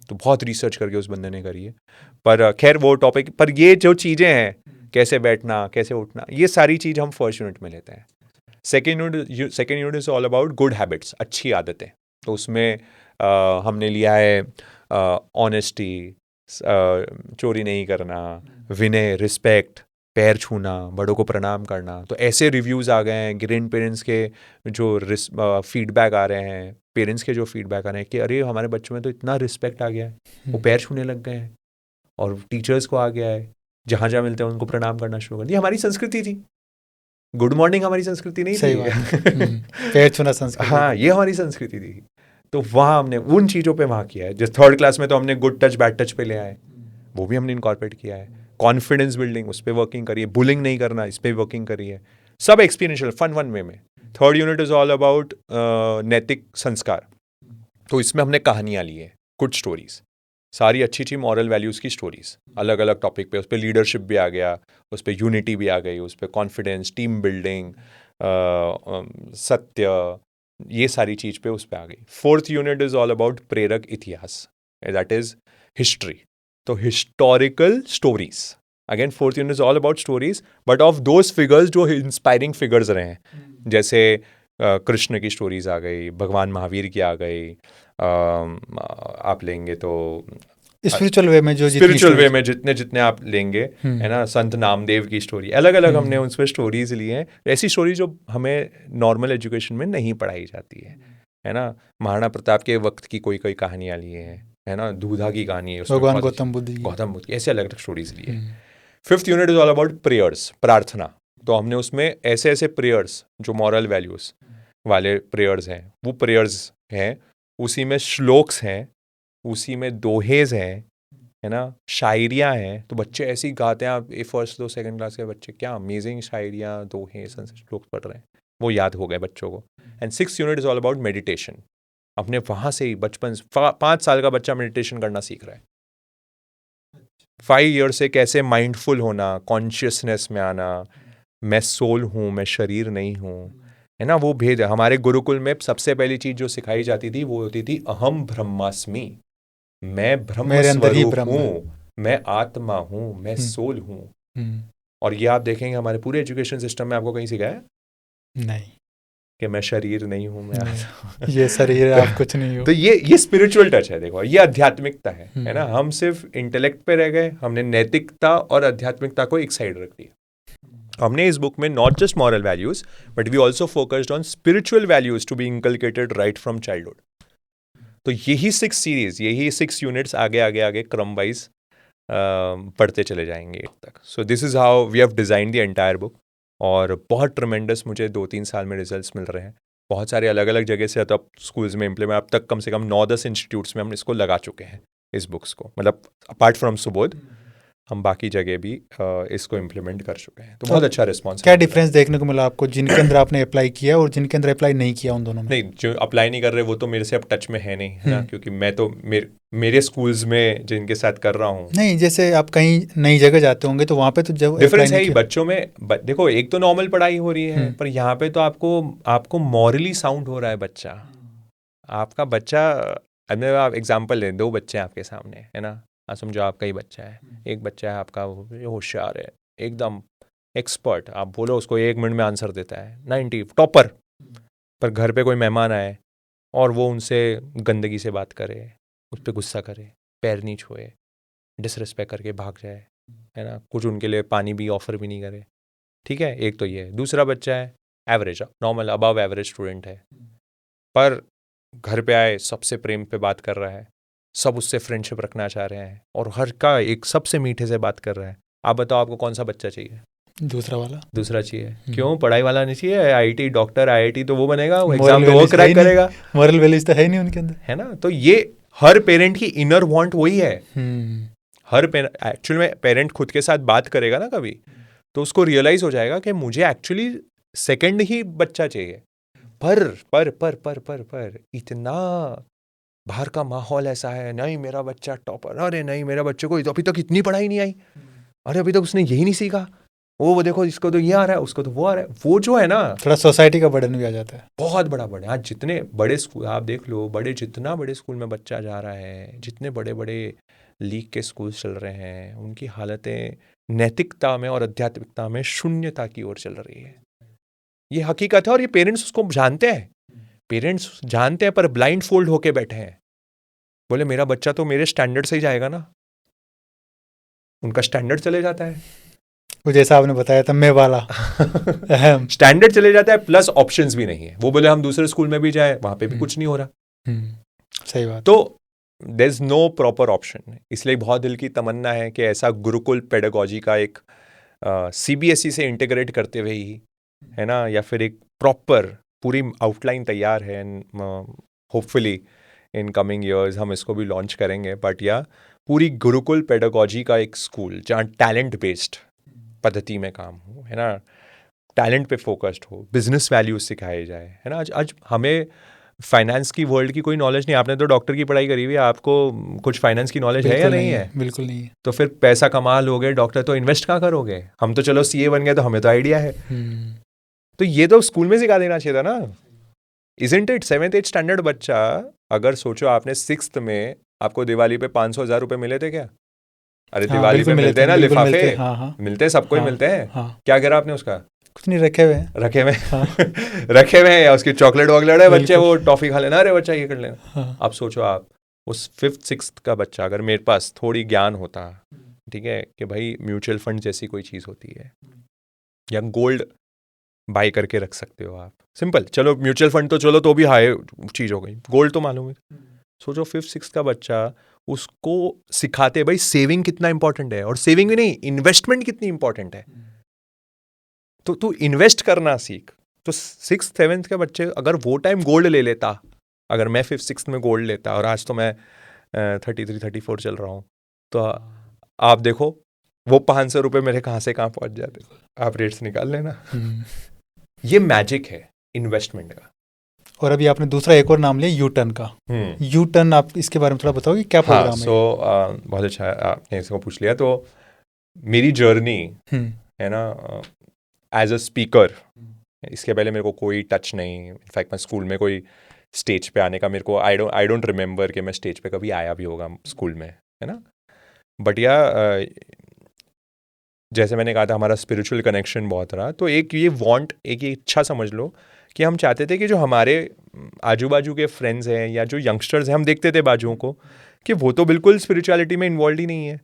तो बहुत रिसर्च करके उस बंदे ने करी है। पर खैर वो टॉपिक, पर ये जो चीज़ें हैं, कैसे बैठना, कैसे उठना, ये सारी चीज़ हम फर्स्ट यूनिट में लेते हैं। Second unit is all about good habits, अच्छी आदतें। तो उसमें हमने लिया है ऑनेस्टी, चोरी नहीं करना, विनय, रिस्पेक्ट, पैर छूना, बड़ों को प्रणाम करना। तो ऐसे रिव्यूज़ आ गए हैं, ग्रैंड पेरेंट्स के जो फीडबैक आ रहे हैं, पेरेंट्स के जो फीडबैक आ रहे हैं कि अरे हमारे बच्चों में तो इतना रिस्पेक्ट आ गया है, वो पैर छूने लग गए हैं, और टीचर्स को आ गया है, जहाँ जहाँ मिलते हैं उनको प्रणाम करना शुरू कर दिया। हमारी संस्कृति थी, गुड मॉर्निंग हमारी संस्कृति नहीं थी। पैर छूना संस्कृति। हाँ, ये हमारी संस्कृति थी। तो वहाँ हमने उन चीज़ों पे वहाँ किया है। जैसे 3rd क्लास में तो हमने गुड टच बैड टच पे ले आए, वो भी हमने इनकॉर्पोरेट किया है। कॉन्फिडेंस बिल्डिंग, उस पर वर्किंग करिए। बुलिंग नहीं करना, इस पर वर्किंग करिए। सब एक्सपीरियंशियल फन वन वे में। 3rd unit is all about नैतिक संस्कार। तो इसमें हमने कहानियाँ ली है, कुछ स्टोरीज, सारी अच्छी अच्छी मॉरल वैल्यूज़ की स्टोरीज, अलग अलग टॉपिक पे। उस पर लीडरशिप भी आ गया, उस पर यूनिटी भी आ गई, उस पर कॉन्फिडेंस, टीम बिल्डिंग, सत्य, ये सारी चीज़ पे उस पर आ गई। 4th unit is all about प्रेरक इतिहास, दैट इज हिस्ट्री। तो historical stories, again 4th unit is all about stories, but of those figures जो इंस्पायरिंग फिगर्स रहे हैं। जैसे कृष्ण की स्टोरीज आ गई, भगवान महावीर की आ गई, आप लेंगे तो स्पिरिचुअल वे में, जो स्पिरिचुअल वे में जितने जितने आप लेंगे, है ना, संत नामदेव की स्टोरी, अलग अलग हमने उन पर स्टोरीज ली हैं। ऐसी स्टोरी जो हमें नॉर्मल एजुकेशन में नहीं पढ़ाई जाती है ना। महाराणा प्रताप के वक्त की कोई कोई कहानियाँ ली हैं, है ना, दूधा की कहानी है, भगवान गौतम बुद्ध की, ऐसे अलग अलग स्टोरीज ली है। 5th unit is all about prayers, प्रार्थना। तो हमने उसमें ऐसे ऐसे प्रेयर्स जो मॉरल वैल्यूज वाले प्रेयर्स हैं, वो प्रेयर्स हैं, उसी में श्लोक्स हैं, उसी में दोहेज हैं, है ना, शायरियाँ हैं। तो बच्चे ऐसी गाते हैं, आप 1st 2 2nd क्लास के बच्चे क्या अमेजिंग शायरियाँ, दोहे, श्लोक पढ़ रहे हैं, वो याद हो गए बच्चों को। And 6th unit is all about meditation. अपने वहाँ से ही बचपन 5 साल का बच्चा मेडिटेशन करना सीख रहा है। 5 ईयर से कैसे माइंडफुल होना, कॉन्शियसनेस में आना, मैं सोल हूँ, मैं शरीर नहीं हूँ, है ना, वो भेद है। हमारे गुरुकुल में सबसे पहली चीज जो सिखाई जाती थी वो होती थी अहम ब्रह्मास्मि, मैं ब्रह्म स्वरूप हूँ, मैं आत्मा हूँ, मैं सोल हूँ। और ये आप देखेंगे हमारे पूरे एजुकेशन सिस्टम में आपको कहीं सिखाया नहीं कि मैं शरीर नहीं हूँ, मैं ये शरीर है, आप कुछ नहीं हो। तो ये स्पिरिचुअल टच है, देखो, ये आध्यात्मिकता है ना। हम सिर्फ इंटेलेक्ट पे रह गए, हमने नैतिकता और आध्यात्मिकता को एक साइड रख दिया। हमने इस बुक में not just moral values, but we also focused on spiritual values to be inculcated right from childhood. तो यही 6 सीरीज, यही 6 यूनिट्स आगे आगे आगे क्रम वाइज पढ़ते चले जाएंगे 8 तक। So this is how we have design the entire book. और बहुत ट्रमेंडस मुझे 2-3 साल में रिजल्ट्स मिल रहे हैं। बहुत सारे अलग अलग जगह से अब स्कूल्स में इम्प्लीमेंट, अब तक कम से कम 9-10 इंस्टीट्यूट्स में हम इसको लगा चुके हैं, इस बुक्स को। मतलब अपार्ट फ्रॉम सुबोध हम बाकी जगह भी इसको इम्प्लीमेंट कर चुके हैं। तो बहुत अच्छा रिस्पॉन्स। क्या डिफरेंस देखने को मिला आपको जिनके अंदर आपने अप्लाई किया और जिनके अंदर अप्लाई नहीं किया, उन दोनों में? नहीं, जो अप्लाई नहीं कर रहे वो तो मेरे से अब टच में है नहीं, है ना, क्योंकि मैं तो मेरे स्कूल्स में जिनके साथ कर रहा हूँ। नहीं, जैसे आप कहीं नई जगह जाते होंगे तो वहाँ पे तो जब डिफरेंस है ही बच्चों में। देखो, एक तो नॉर्मल पढ़ाई हो रही है, पर यहाँ पे तो आपको मॉरली साउंड हो रहा है बच्चा। आपका बच्चा, अब आप एग्जाम्पल लें, 2 बच्चे हैं आपके सामने, है ना, समझो आपका ही बच्चा है, एक बच्चा है आपका होशियार है, एकदम एक्सपर्ट, आप बोलो उसको 1 मिनट में आंसर देता है, 90 टॉपर। पर घर पे कोई मेहमान आए और वो उनसे गंदगी से बात करे, उस पर गुस्सा करे, पैर नहीं छुए, डिसरिस्पेक्ट करके भाग जाए, है ना, कुछ उनके लिए पानी भी ऑफर भी नहीं करे, ठीक है, एक तो ये है। दूसरा बच्चा है average, normal, above average student है, पर घर पे आए सबसे प्रेम पे बात कर रहा है, सब उससे फ्रेंडशिप रखना चाह रहे हैं और हर का एक सबसे मीठे से बात कर रहा है। आप बताओ आपको कौन सा बच्चा चाहिए? दूसरा वाला। दूसरा चाहिए। क्यों? पढ़ाई वाला नहीं चाहिए? आईआईटी डॉक्टर, आईआईटी तो वो बनेगा, वो Moral एग्जाम तो वो values है क्रैक ही नहीं, करेगा। मॉरल वैल्यूज तो है ही नहीं उनके अंदर, है ना? तो ये हर पेरेंट की इनर वांट वही है। हर एक्चुअल में पेरेंट खुद के साथ बात करेगा ना कभी, तो उसको रियलाइज हो जाएगा कि मुझे एक्चुअली सेकंड ही बच्चा चाहिए। पर इतना बाहर का माहौल ऐसा है, नहीं मेरा बच्चा टॉपर, अरे नहीं मेरा बच्चे को अभी तक इतनी पढ़ाई नहीं आई, अरे अभी तक उसने यही नहीं सीखा, वो देखो इसको तो ये आ रहा है, उसको तो वो आ रहा है। वो जो है ना, थोड़ा सोसाइटी का बर्डन भी आ जाता है, बहुत बड़ा बर्डन। आज जितने बड़े स्कूल आप देख लो, जितना बड़े स्कूल में बच्चा जा रहा है, जितने बड़े बड़े लीग के स्कूल चल रहे हैं, उनकी हालतें नैतिकता में और आध्यात्मिकता में शून्यता की ओर चल रही है। ये हकीकत है और ये पेरेंट्स उसको जानते हैं। पेरेंट्स जानते हैं पर ब्लाइंड फोल्ड होके बैठे हैं, बोले मेरा बच्चा तो मेरे स्टैंडर्ड से ही जाएगा ना, उनका स्टैंडर्ड चले जाता है। वो जैसा आपने बताया था मैं वाला स्टैंडर्ड चले जाता है, प्लस ऑप्शंस भी नहीं है। वो बोले हम दूसरे स्कूल में भी जाए, वहां पे भी कुछ नहीं हो रहा। सही बात। तो there is no proper option. इसलिए बहुत दिल की तमन्ना है कि ऐसा गुरुकुल पेडागोजी का एक सीबीएसई से इंटीग्रेट करते हुए ही, है ना, या फिर एक प्रॉपर पूरी आउटलाइन तैयार है, होपफुली इन कमिंग ईयर्स हम इसको भी लॉन्च करेंगे। बट या पूरी गुरुकुल पेडागोजी का एक स्कूल जहाँ टैलेंट बेस्ड पद्धति में काम हो, है ना, टैलेंट पे फोकस्ड हो, बिजनेस वैल्यूज सिखाए जाए, है ना। आज हमें फाइनेंस की वर्ल्ड की कोई नॉलेज नहीं। आपने तो डॉक्टर की पढ़ाई करी हुई है, आपको कुछ फाइनेंस की नॉलेज है या नहीं है? बिल्कुल नहीं है। तो फिर पैसा कमा लोगे डॉक्टर, तो इन्वेस्ट कहाँ करोगे? हम तो चलो सीए बन गए तो हमें तो आइडिया है। तो ये तो स्कूल में सिखा देना चाहिए था ना, isn't it? 7th 8th standard बच्चा, अगर सोचो आपने 6th में आपको दिवाली पे 500,000 रुपए मिले थे क्या? अरे दिवाली पे मिलते हैं ना लिफाफे, मिलते हैं, सबको ही मिलते हैं। क्या करा आपने उसका? कुछ नहीं, रखे हुए रखे हुए हैं, या उसकी चॉकलेट वॉकलेट है, बच्चे वो टॉफी खा लेना, अरे बच्चा ये कर लेना। अब सोचो आप उस 5th 6th का बच्चा, अगर मेरे पास थोड़ी ज्ञान होता, ठीक है, कि भाई म्यूचुअल फंड जैसी कोई चीज़ होती है, या गोल्ड बाई करके रख सकते हो आप, सिंपल। चलो म्यूचुअल फंड तो चलो तो भी हाई चीज़ हो गई, गोल्ड तो मालूम है। सोचो 5th 6th का बच्चा, उसको सिखाते भाई सेविंग कितना इंपॉर्टेंट है, और सेविंग भी नहीं, इन्वेस्टमेंट कितनी इंपॉर्टेंट है। तो तू इन्वेस्ट करना सीख। तो 6th 7th के बच्चे अगर वो टाइम गोल्ड ले लेता, अगर मैं 5th 6th में गोल्ड लेता, और आज तो मैं 33 34 चल रहा हूँ, तो आप देखो वो 500 रुपये मेरे कहाँ से कहाँ पहुँच जाते। आप रेट्स निकाल लेना। ये मैजिक है इन्वेस्टमेंट का। और अभी आपने दूसरा एक और नाम लिया यू टर्न का। यू टर्न, आप इसके बारे में थोड़ा बताओगे क्या प्रोग्राम है? बहुत अच्छा आपने इसको पूछ लिया। तो मेरी जर्नी है ना, एज अ स्पीकर, इसके पहले मेरे को कोई टच नहीं। इनफैक्ट मैं स्कूल में कोई स्टेज पे आने का मेरे को आई डोंट रिमेंबर कि मैं स्टेज पे कभी आया भी होगा स्कूल में, है ना। बट या जैसे मैंने कहा था, हमारा स्पिरिचुअल कनेक्शन बहुत रहा। तो एक ये वांट, एक ये इच्छा समझ लो कि हम चाहते थे कि जो हमारे आजू बाजू के फ्रेंड्स हैं या जो यंगस्टर्स हैं, हम देखते थे बाजुओं को कि वो तो बिल्कुल स्पिरिचुअलिटी में इन्वॉल्व ही नहीं है,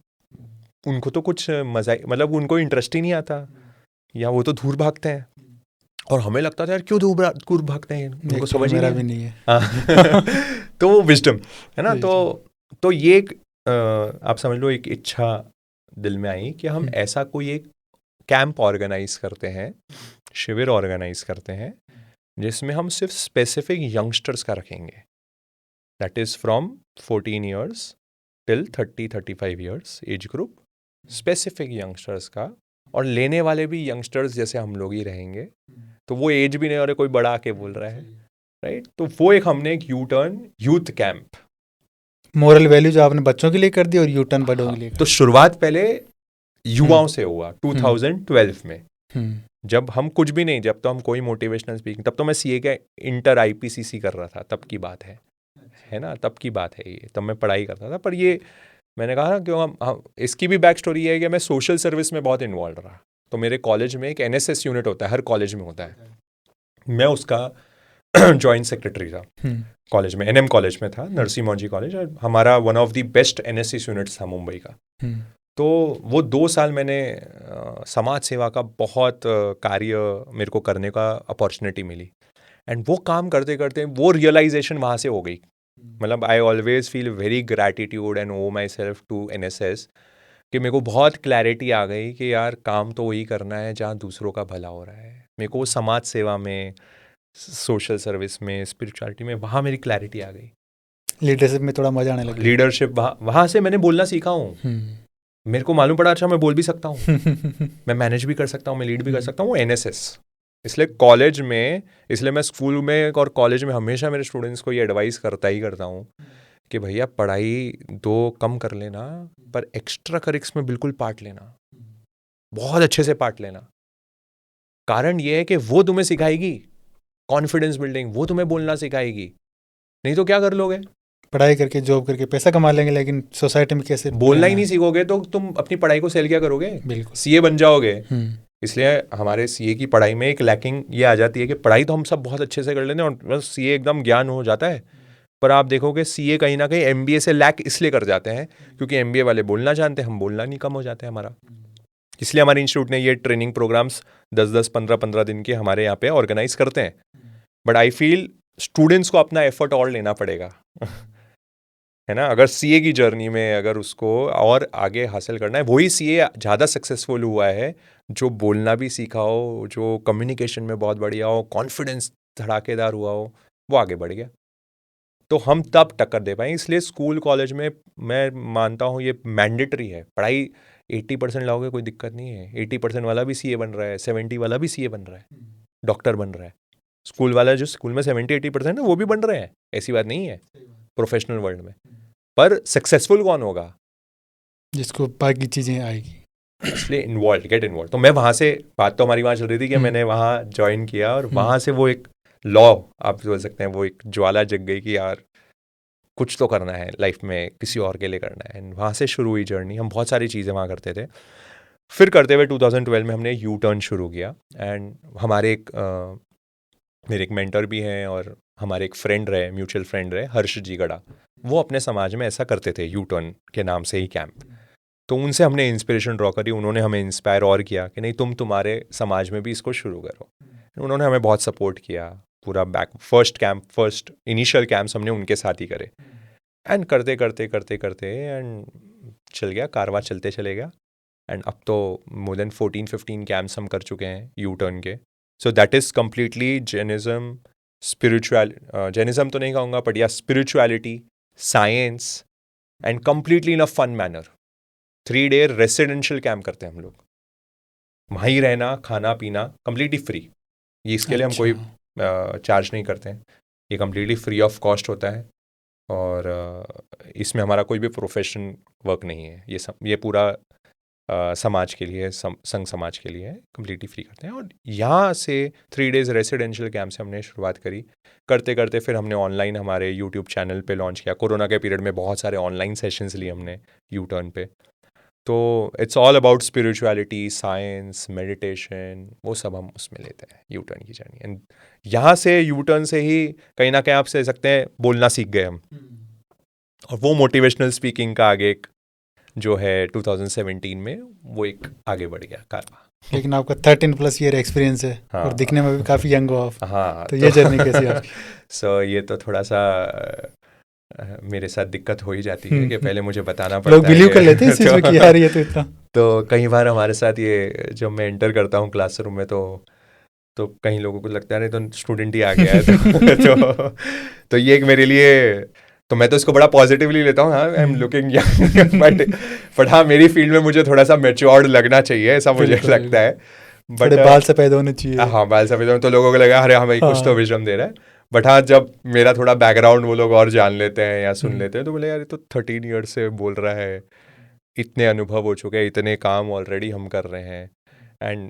उनको तो कुछ मजा, मतलब उनको इंटरेस्ट ही नहीं आता, या वो तो दूर भागते हैं। और हमें लगता था यार क्यों दूर भागते हैं, उनको समझ मेरा भी नहीं है। तो वो विजडम है ना। तो ये एक आप समझ लो एक इच्छा दिल में आई कि हम ऐसा कोई एक कैंप ऑर्गेनाइज करते हैं, शिविर ऑर्गेनाइज करते हैं, जिसमें हम सिर्फ स्पेसिफिक यंगस्टर्स का रखेंगे, that is from 14 years till 30-35 years age group, specific youngsters का। और लेने वाले भी यंगस्टर्स जैसे हम लोग ही रहेंगे, तो वो एज भी नहीं और कोई बड़ा आके बोल रहा है, राइट। तो वो एक हमने एक U turn youth camp, moral value जो आपने बच्चों के लिए कर दी और यू टर्न बड़ों के लिए। तो शुरुआत पहले युवाओं से हुआ 2012 में, जब हम कुछ भी नहीं, जब तो हम कोई मोटिवेशनल स्पीकिंग, तब तो मैं सीए का इंटर आईपीसीसी कर रहा था, तब की बात है ना, तब की बात है ये, तब मैं पढ़ाई करता था। पर ये मैंने कहा ना, क्यों हम इसकी भी बैक स्टोरी है कि मैं सोशल सर्विस में बहुत इन्वॉल्व रहा। तो मेरे कॉलेज में एक एनएसएस यूनिट होता है, हर कॉलेज में होता है, मैं उसका जॉइंट सेक्रेटरी था कॉलेज में, एनएम कॉलेज में था, नरसी मौजी कॉलेज, और हमारा one of the best NSS units था मुंबई का। तो वो 2 साल मैंने समाज सेवा का बहुत कार्य मेरे को करने का अपॉर्चुनिटी मिली, एंड वो काम करते करते वो रियलाइजेशन वहाँ से हो गई। मतलब I always feel very gratitude and owe myself to NSS कि मेरे को बहुत क्लैरिटी आ गई कि यार काम तो वही करना है जहाँ दूसरों का भला हो रहा है। मेरे को समाज सेवा में, सोशल सर्विस में, स्पिरिचुअलिटी में, वहाँ मेरी क्लैरिटी आ गई। लीडरशिप में थोड़ा मजा आने लगा। लीडरशिप वहाँ से मैंने बोलना सीखा हूँ। मेरे को मालूम पड़ा अच्छा मैं बोल भी सकता हूँ, मैं मैनेज भी कर सकता हूँ, मैं लीड भी कर सकता हूँ। वो एनएसएस, इसलिए कॉलेज में, इसलिए मैं स्कूल में और कॉलेज में हमेशा मेरे स्टूडेंट्स को ये एडवाइस करता ही करता हूँ कि भैया पढ़ाई 2 कम कर लेना, पर एक्स्ट्रा करिक्स में बिल्कुल पार्ट लेना, बहुत अच्छे से पार्ट लेना। कारण ये है कि वो तुम्हें सिखाएगी कॉन्फिडेंस बिल्डिंग, वो तुम्हें बोलना सिखाएगी। नहीं तो क्या कर लोगे, पढ़ाई करके जॉब करके पैसा कमा लेंगे, लेकिन सोसाइटी में कैसे बोलना ही नहीं सीखोगे तो तुम अपनी पढ़ाई को सेल क्या करोगे? बिल्कुल, सीए बन जाओगे। इसलिए हमारे सीए की पढ़ाई में एक लैकिंग ये आ जाती है कि पढ़ाई तो हम सब बहुत अच्छे से कर लेते हैं और बस सीए एकदम ज्ञान हो जाता है, पर आप देखोगे सीए कहीं ना कहीं एमबीए से लैक इसलिए कर जाते हैं क्योंकि एमबीए वाले बोलना जानते हैं, हम बोलना नहीं, कम हो जाते हैं हमारा। इसलिए हमारे इंस्टीट्यूट ने ये ट्रेनिंग प्रोग्राम्स 10-10, 15-15 दिन के हमारे यहाँ पे ऑर्गेनाइज करते हैं। बट आई फील स्टूडेंट्स को अपना एफर्ट और लेना पड़ेगा है ना। अगर सीए की जर्नी में अगर उसको और आगे हासिल करना है, वही सीए ज़्यादा सक्सेसफुल हुआ है जो बोलना भी सीखा हो, जो कम्युनिकेशन में बहुत बढ़िया हो, कॉन्फिडेंस धड़ाकेदार हुआ हो, वो आगे बढ़ गया। तो हम तब टक्कर दे पाए। इसलिए स्कूल कॉलेज में मैं मानता हूँ ये मैंडेटरी है। पढ़ाई 80% लाओगे कोई दिक्कत नहीं है, 80% वाला भी सीए बन रहा है, 70 वाला भी सीए बन रहा है, डॉक्टर बन रहा है। स्कूल वाला जो स्कूल में 70-80% है वो भी बन रहे हैं, ऐसी बात नहीं है प्रोफेशनल वर्ल्ड में। पर सक्सेसफुल कौन होगा? जिसको बाकी चीज़ें आएगी। इसलिए इन्वॉल्व, गेट इन्वॉल्व। तो मैं वहाँ से, बात तो हमारी वहाँ चल रही थी कि मैंने वहाँ ज्वाइन किया और वहाँ से वो एक लॉ, आप बोल सकते हैं, वो एक ज्वाला जग गई कि यार कुछ तो करना है लाइफ में, किसी और के लिए करना है। एंड वहाँ से शुरू हुई जर्नी। हम बहुत सारी चीज़ें वहाँ करते थे। फिर करते हुए 2012 में हमने यू टर्न शुरू किया। एंड हमारे मेरे एक मेंटर भी हैं और हमारे एक फ्रेंड रहे, म्यूचुअल फ्रेंड रहे, हर्ष जी गड़ा, वो अपने समाज में ऐसा करते थे, यू टर्न के नाम से ही कैंप। तो उनसे हमने इंस्पिरेशन ड्रॉ करी, उन्होंने हमें इंस्पायर और किया कि नहीं तुम तुम्हारे समाज में भी इसको शुरू करो। उन्होंने हमें बहुत सपोर्ट किया। पूरा फर्स्ट इनिशियल कैंप्स हमने उनके साथ ही करे। एंड करते करते करते करते एंड चल गया, कारवां चलते चले गया। एंड अब तो मोर देन 14-15 कैंप्स हम कर चुके हैं यू टर्न के। So that is completely Jainism, Jainism तो नहीं कहूँगा, बट या spirituality, science and completely in a fun manner. 3 day residential camp करते हैं हम लोग। वहाँ ही रहना, खाना पीना कम्प्लीटली फ्री। ये इसके लिए हम कोई चार्ज नहीं करते हैं, ये कम्प्लीटली फ्री ऑफ कॉस्ट होता है। और इसमें हमारा कोई भी प्रोफेशन वर्क नहीं है। ये पूरा समाज के लिए, संघ समाज के लिए कम्प्लीटली फ्री करते हैं। और यहाँ से 3 डेज रेसिडेंशियल कैंप से हमने शुरुआत करी। करते करते फिर हमने ऑनलाइन हमारे यूट्यूब चैनल पे लॉन्च किया। कोरोना के पीरियड में बहुत सारे ऑनलाइन सेशंस लिए हमने यू टर्न पे। तो it's all about spirituality, science, meditation, वो सब हम उसमें लेते हैं यू टर्न की जर्नी। एंड यहाँ से यू टर्न से ही कहीं ना कहीं आप कह सकते हैं बोलना सीख गए हम। और वो मोटिवेशनल स्पीकिंग का आगे एक जो है 2017 में वो एक आगे बढ़ गया कारवा। लेकिन आपका 13+ ईयर एक्सपीरियंस है। हाँ। और दिखने में भी काफ़ी यंग हो आप। हाँ, तो ये जर्नी कैसी आपकी? सो ये तो थोड़ा सा मेरे साथ दिक्कत हो ही जाती है कि पहले मुझे बताना पड़ता है। लोग बिलीव कर लेते हैं इस चीज़ में कि यार ये तो इतना। तो कई बार हमारे साथ ये जब मैं एंटर करता हूँ क्लासरूम में तो कई लोगों को लगता है नहीं तो स्टूडेंट ही आ गया है। तो ये एक मेरे लिए, तो मैं तो इसको बड़ा पॉजिटिवली लेता हूँ। हाँ, I am looking young, but हाँ मेरी फील्ड में मुझे थोड़ा सा मैच्योर्ड लगना चाहिए, ऐसा मुझे लगता है। बट बाल से पैदा होने चाहिए। हाँ, बाल से पैदा होने, तो लोगों को लगा अरे हमें कुछ तो विजडम दे रहा है। बट हाँ, जब मेरा थोड़ा बैकग्राउंड वो लोग और जान लेते हैं या सुन लेते हैं तो बोले यार ये तो 13 ईयर्स से बोल रहा है, इतने अनुभव हो चुके हैं, इतने काम ऑलरेडी हम कर रहे हैं। एंड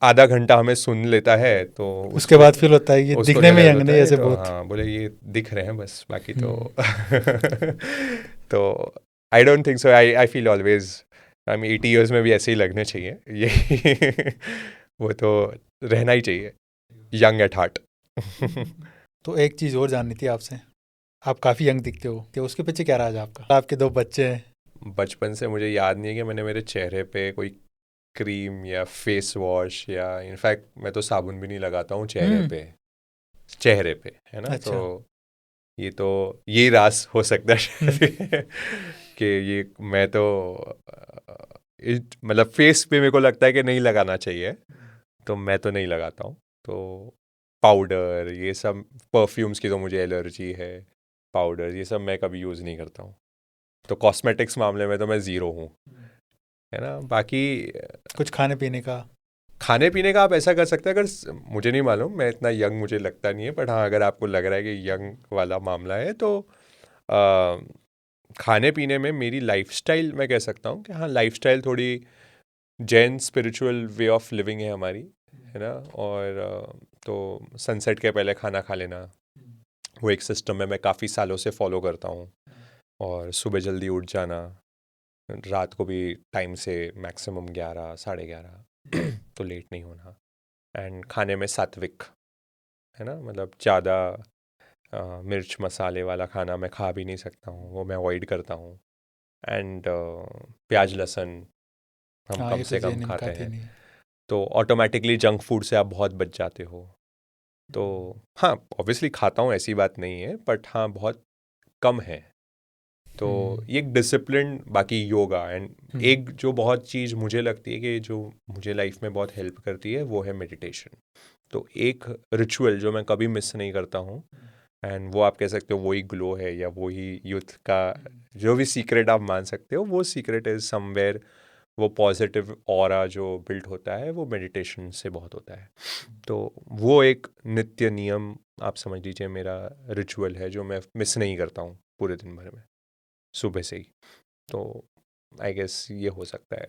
आधा घंटा हमें सुन लेता है तो उसके बाद फील होता है ये दिखने में यंग नहीं ऐसे तो बहुत। हाँ, बोले ये दिख रहे हैं बस, बाकी तो तो I don't think so. I feel always 80 years में भी ऐसे ही लगने चाहिए। ये वो तो रहना ही चाहिए, यंग एट हार्ट। तो एक चीज़ और जाननी थी आपसे, आप काफ़ी यंग दिखते हो, तो उसके पीछे क्या राज है आपका? आपके 2 बच्चे हैं। बचपन से मुझे याद नहीं है कि मैंने मेरे चेहरे पे कोई क्रीम या फेस वॉश या इनफैक्ट मैं तो साबुन भी नहीं लगाता हूँ चेहरे पे, है ना। अच्छा। तो ये राज हो सकता है शायद कि ये मैं तो मतलब फेस पे मेरे को लगता है कि नहीं लगाना चाहिए, तो मैं तो नहीं लगाता हूँ। तो पाउडर ये सब, परफ्यूम्स की तो मुझे एलर्जी है, पाउडर ये सब मैं कभी यूज़ नहीं करता हूँ। तो कॉस्मेटिक्स मामले में तो मैं ज़ीरो हूँ, है ना। बाकी कुछ खाने पीने का? खाने पीने का आप ऐसा कर सकते हैं, अगर मुझे नहीं मालूम, मैं इतना यंग मुझे लगता नहीं है, बट हाँ अगर आपको लग रहा है कि यंग वाला मामला है तो आ, खाने पीने में मेरी लाइफस्टाइल मैं कह सकता हूँ कि हाँ लाइफस्टाइल थोड़ी Jain spiritual way of living है हमारी, है ना। और तो सनसेट के पहले खाना खा लेना, वो एक सिस्टम है मैं काफ़ी सालों से फॉलो करता हूँ। और सुबह जल्दी उठ जाना, रात को भी टाइम से, मैक्सिमम 11 साढ़े 11 तो लेट नहीं होना। एंड खाने में सात्विक, है ना, मतलब ज़्यादा मिर्च मसाले वाला खाना मैं खा भी नहीं सकता हूँ, वो मैं अवॉइड करता हूँ। एंड प्याज लहसुन हम हाँ, कम ये तो से कम जैन में खाते खाते हैं, नहीं। तो ऑटोमेटिकली जंक फूड से आप बहुत बच जाते हो। तो हाँ ऑब्वियसली खाता हूँ, ऐसी बात नहीं है, बट हाँ बहुत कम है। तो ये एक डिसिप्लिन, बाकी योगा एंड एक जो बहुत चीज़ मुझे लगती है कि जो मुझे लाइफ में बहुत हेल्प करती है वो है मेडिटेशन। तो एक रिचुअल जो मैं कभी मिस नहीं करता हूँ, एंड वो आप कह सकते हो वही ग्लो है या वही यूथ का जो भी सीक्रेट आप मान सकते हो, वो सीक्रेट इज समवेयर, वो पॉजिटिव ऑरा जो बिल्ड होता है वो मेडिटेशन से बहुत होता है। तो वो एक नित्य नियम आप समझ लीजिए मेरा रिचुअल है जो मैं मिस नहीं करता हूँ पूरे दिन भर में, सुबह से ही। तो आई गेस ये हो सकता ये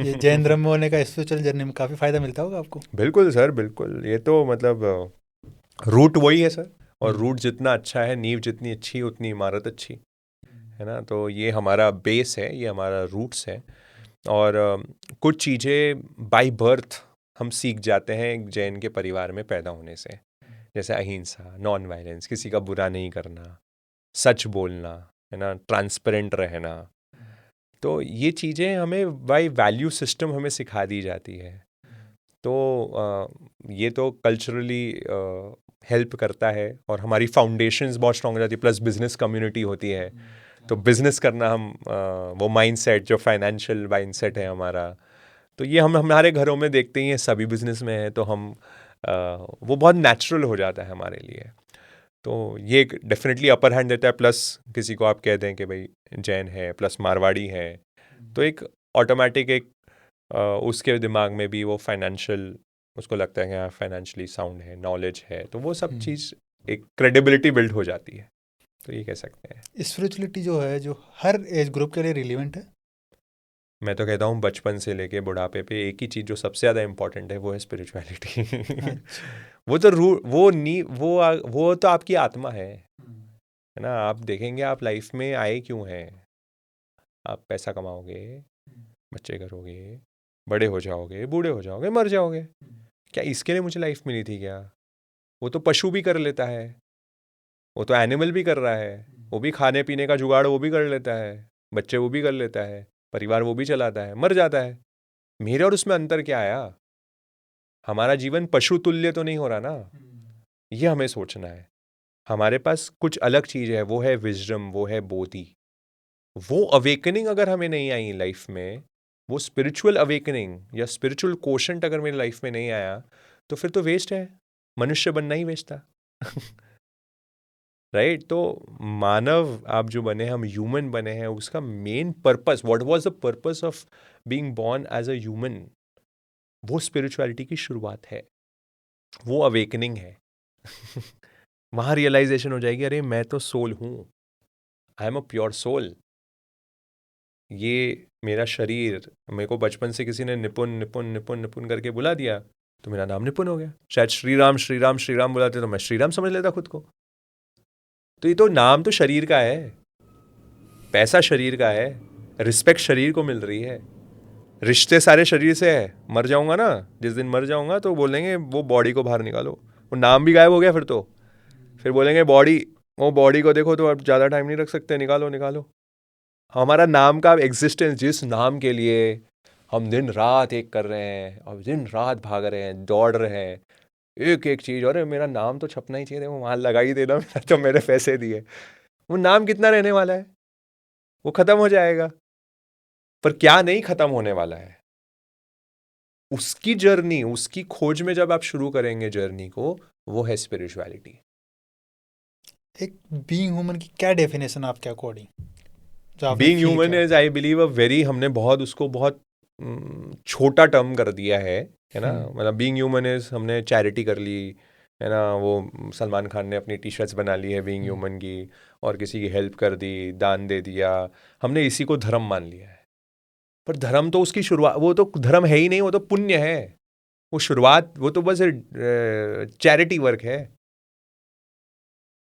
है। जैन धर्म में होने का स्पिरिचुअल जर्नी में काफ़ी फ़ायदा मिलता होगा आपको। बिल्कुल सर, बिल्कुल। ये तो मतलब रूट वही है सर, और रूट जितना अच्छा है, नींव जितनी अच्छी उतनी इमारत अच्छी, है ना। तो ये हमारा बेस है, ये हमारा रूट्स है। और कुछ चीज़ें बाय बर्थ हम सीख जाते हैं एक जैन के परिवार में पैदा होने से, जैसे अहिंसा, नॉन वायलेंस, किसी का बुरा नहीं करना, सच बोलना, है ना, ट्रांसपेरेंट रहना। तो ये चीज़ें हमें बाय वैल्यू सिस्टम हमें सिखा दी जाती है। तो ये तो कल्चरली हेल्प करता है, और हमारी फाउंडेशंस बहुत स्ट्रॉन्ग हो जाती है, प्लस बिजनेस कम्युनिटी होती है। तो बिजनेस करना हम वो माइंडसेट जो फाइनेंशियल माइंडसेट है हमारा, तो ये हम हमारे घरों में देखते ही हैं, सभी बिजनेस में है, तो हम वो बहुत नेचुरल हो जाता है हमारे लिए। तो ये एक डेफिनेटली अपर हैंड देता है। प्लस किसी को आप कह दें कि भाई जैन है प्लस मारवाड़ी है, तो एक ऑटोमेटिक एक उसके दिमाग में भी वो फाइनेंशियल, उसको लगता है कि हाँ फाइनेंशियली साउंड है, नॉलेज है, तो वो सब चीज़ एक क्रेडिबिलिटी बिल्ड हो जाती है। तो ये कह सकते हैं। स्पिरिचुअलिटी जो है, जो हर एज ग्रुप के लिए रिलेवेंट है। मैं तो कहता हूँ बचपन से लेके बुढ़ापे पे एक ही चीज़ जो सबसे ज़्यादा इम्पोर्टेंट है वो है स्पिरिचुअलिटी। अच्छा। वो तो वो तो आपकी आत्मा है ना। आप देखेंगे आप लाइफ में आए क्यों हैं, आप पैसा कमाओगे, बच्चे करोगे, बड़े हो जाओगे, बूढ़े हो जाओगे, मर जाओगे, क्या इसके लिए मुझे लाइफ मिली थी क्या? वो तो पशु भी कर लेता है, वो तो एनिमल भी कर रहा है, वो भी खाने पीने का जुगाड़ वो भी कर लेता है, बच्चे वो भी कर लेता है, परिवार वो भी चलाता है, मर जाता है। मेरे और उसमें अंतर क्या आया? हमारा जीवन पशु तुल्य तो नहीं हो रहा ना, ये हमें सोचना है। हमारे पास कुछ अलग चीज़ है, वो है विजडम, वो है बोधि। वो अवेकनिंग अगर हमें नहीं आई लाइफ में, वो स्पिरिचुअल अवेकनिंग या स्पिरिचुअल कोशंट अगर मेरी लाइफ में नहीं आया, तो फिर तो वेस्ट है, मनुष्य बनना ही वेस्ट था। राइट। तो मानव आप जो बने, हम ह्यूमन बने हैं, उसका main purpose, what was the purpose of being born as a human, वो स्पिरिचुअलिटी की शुरुआत है, वो अवेकनिंग है। वहां रियलाइजेशन हो जाएगी, अरे मैं तो सोल हूं, I am a pure soul. ये मेरा शरीर, मेरे को बचपन से किसी ने निपुण निपुण निपुण निपुण करके बुला दिया, तो मेरा नाम निपुण हो गया। शायद श्री राम श्री राम श्री राम बुलाते तो मैं श्री राम समझ लेता खुद को। तो ये तो नाम तो शरीर का है, पैसा शरीर का है, रिस्पेक्ट शरीर को मिल रही है, रिश्ते सारे शरीर से है। मर जाऊंगा ना, जिस दिन मर जाऊंगा तो बोलेंगे वो बॉडी को बाहर निकालो, वो नाम भी गायब हो गया फिर तो। फिर बोलेंगे बॉडी, वो बॉडी को देखो तो अब ज़्यादा टाइम नहीं रख सकते, निकालो निकालो। हमारा नाम का एग्जिस्टेंस, जिस नाम के लिए हम दिन रात एक कर रहे हैं और दिन रात भाग रहे हैं, दौड़ रहे हैं, एक एक चीज़, अरे मेरा नाम तो छपना ही चाहिए, वो वहाँ लगा ही देना, मेरा तो मेरे पैसे दिए। वो नाम कितना रहने वाला है, वो ख़त्म हो जाएगा। पर क्या नहीं ख़त्म होने वाला है, उसकी जर्नी, उसकी खोज में जब आप शुरू करेंगे जर्नी को, वो है स्पिरिचुअलिटी। एक बीइंग ह्यूमन की क्या डेफिनेशन आपके according? Being human is, I believe, a very, हमने बहुत उसको बहुत छोटा टर्म कर दिया है ना। मतलब बीइंग ह्यूमन इज, हमने चैरिटी कर ली है ना, वो सलमान खान ने अपनी टी शर्ट्स बना ली है बीइंग ह्यूमन की, और किसी की हेल्प कर दी, दान दे दिया, हमने इसी को धर्म मान लिया है। पर धर्म तो उसकी शुरुआत, वो तो धर्म है ही नहीं, वो तो पुण्य है, वो शुरुआत, वो तो बस चैरिटी वर्क है।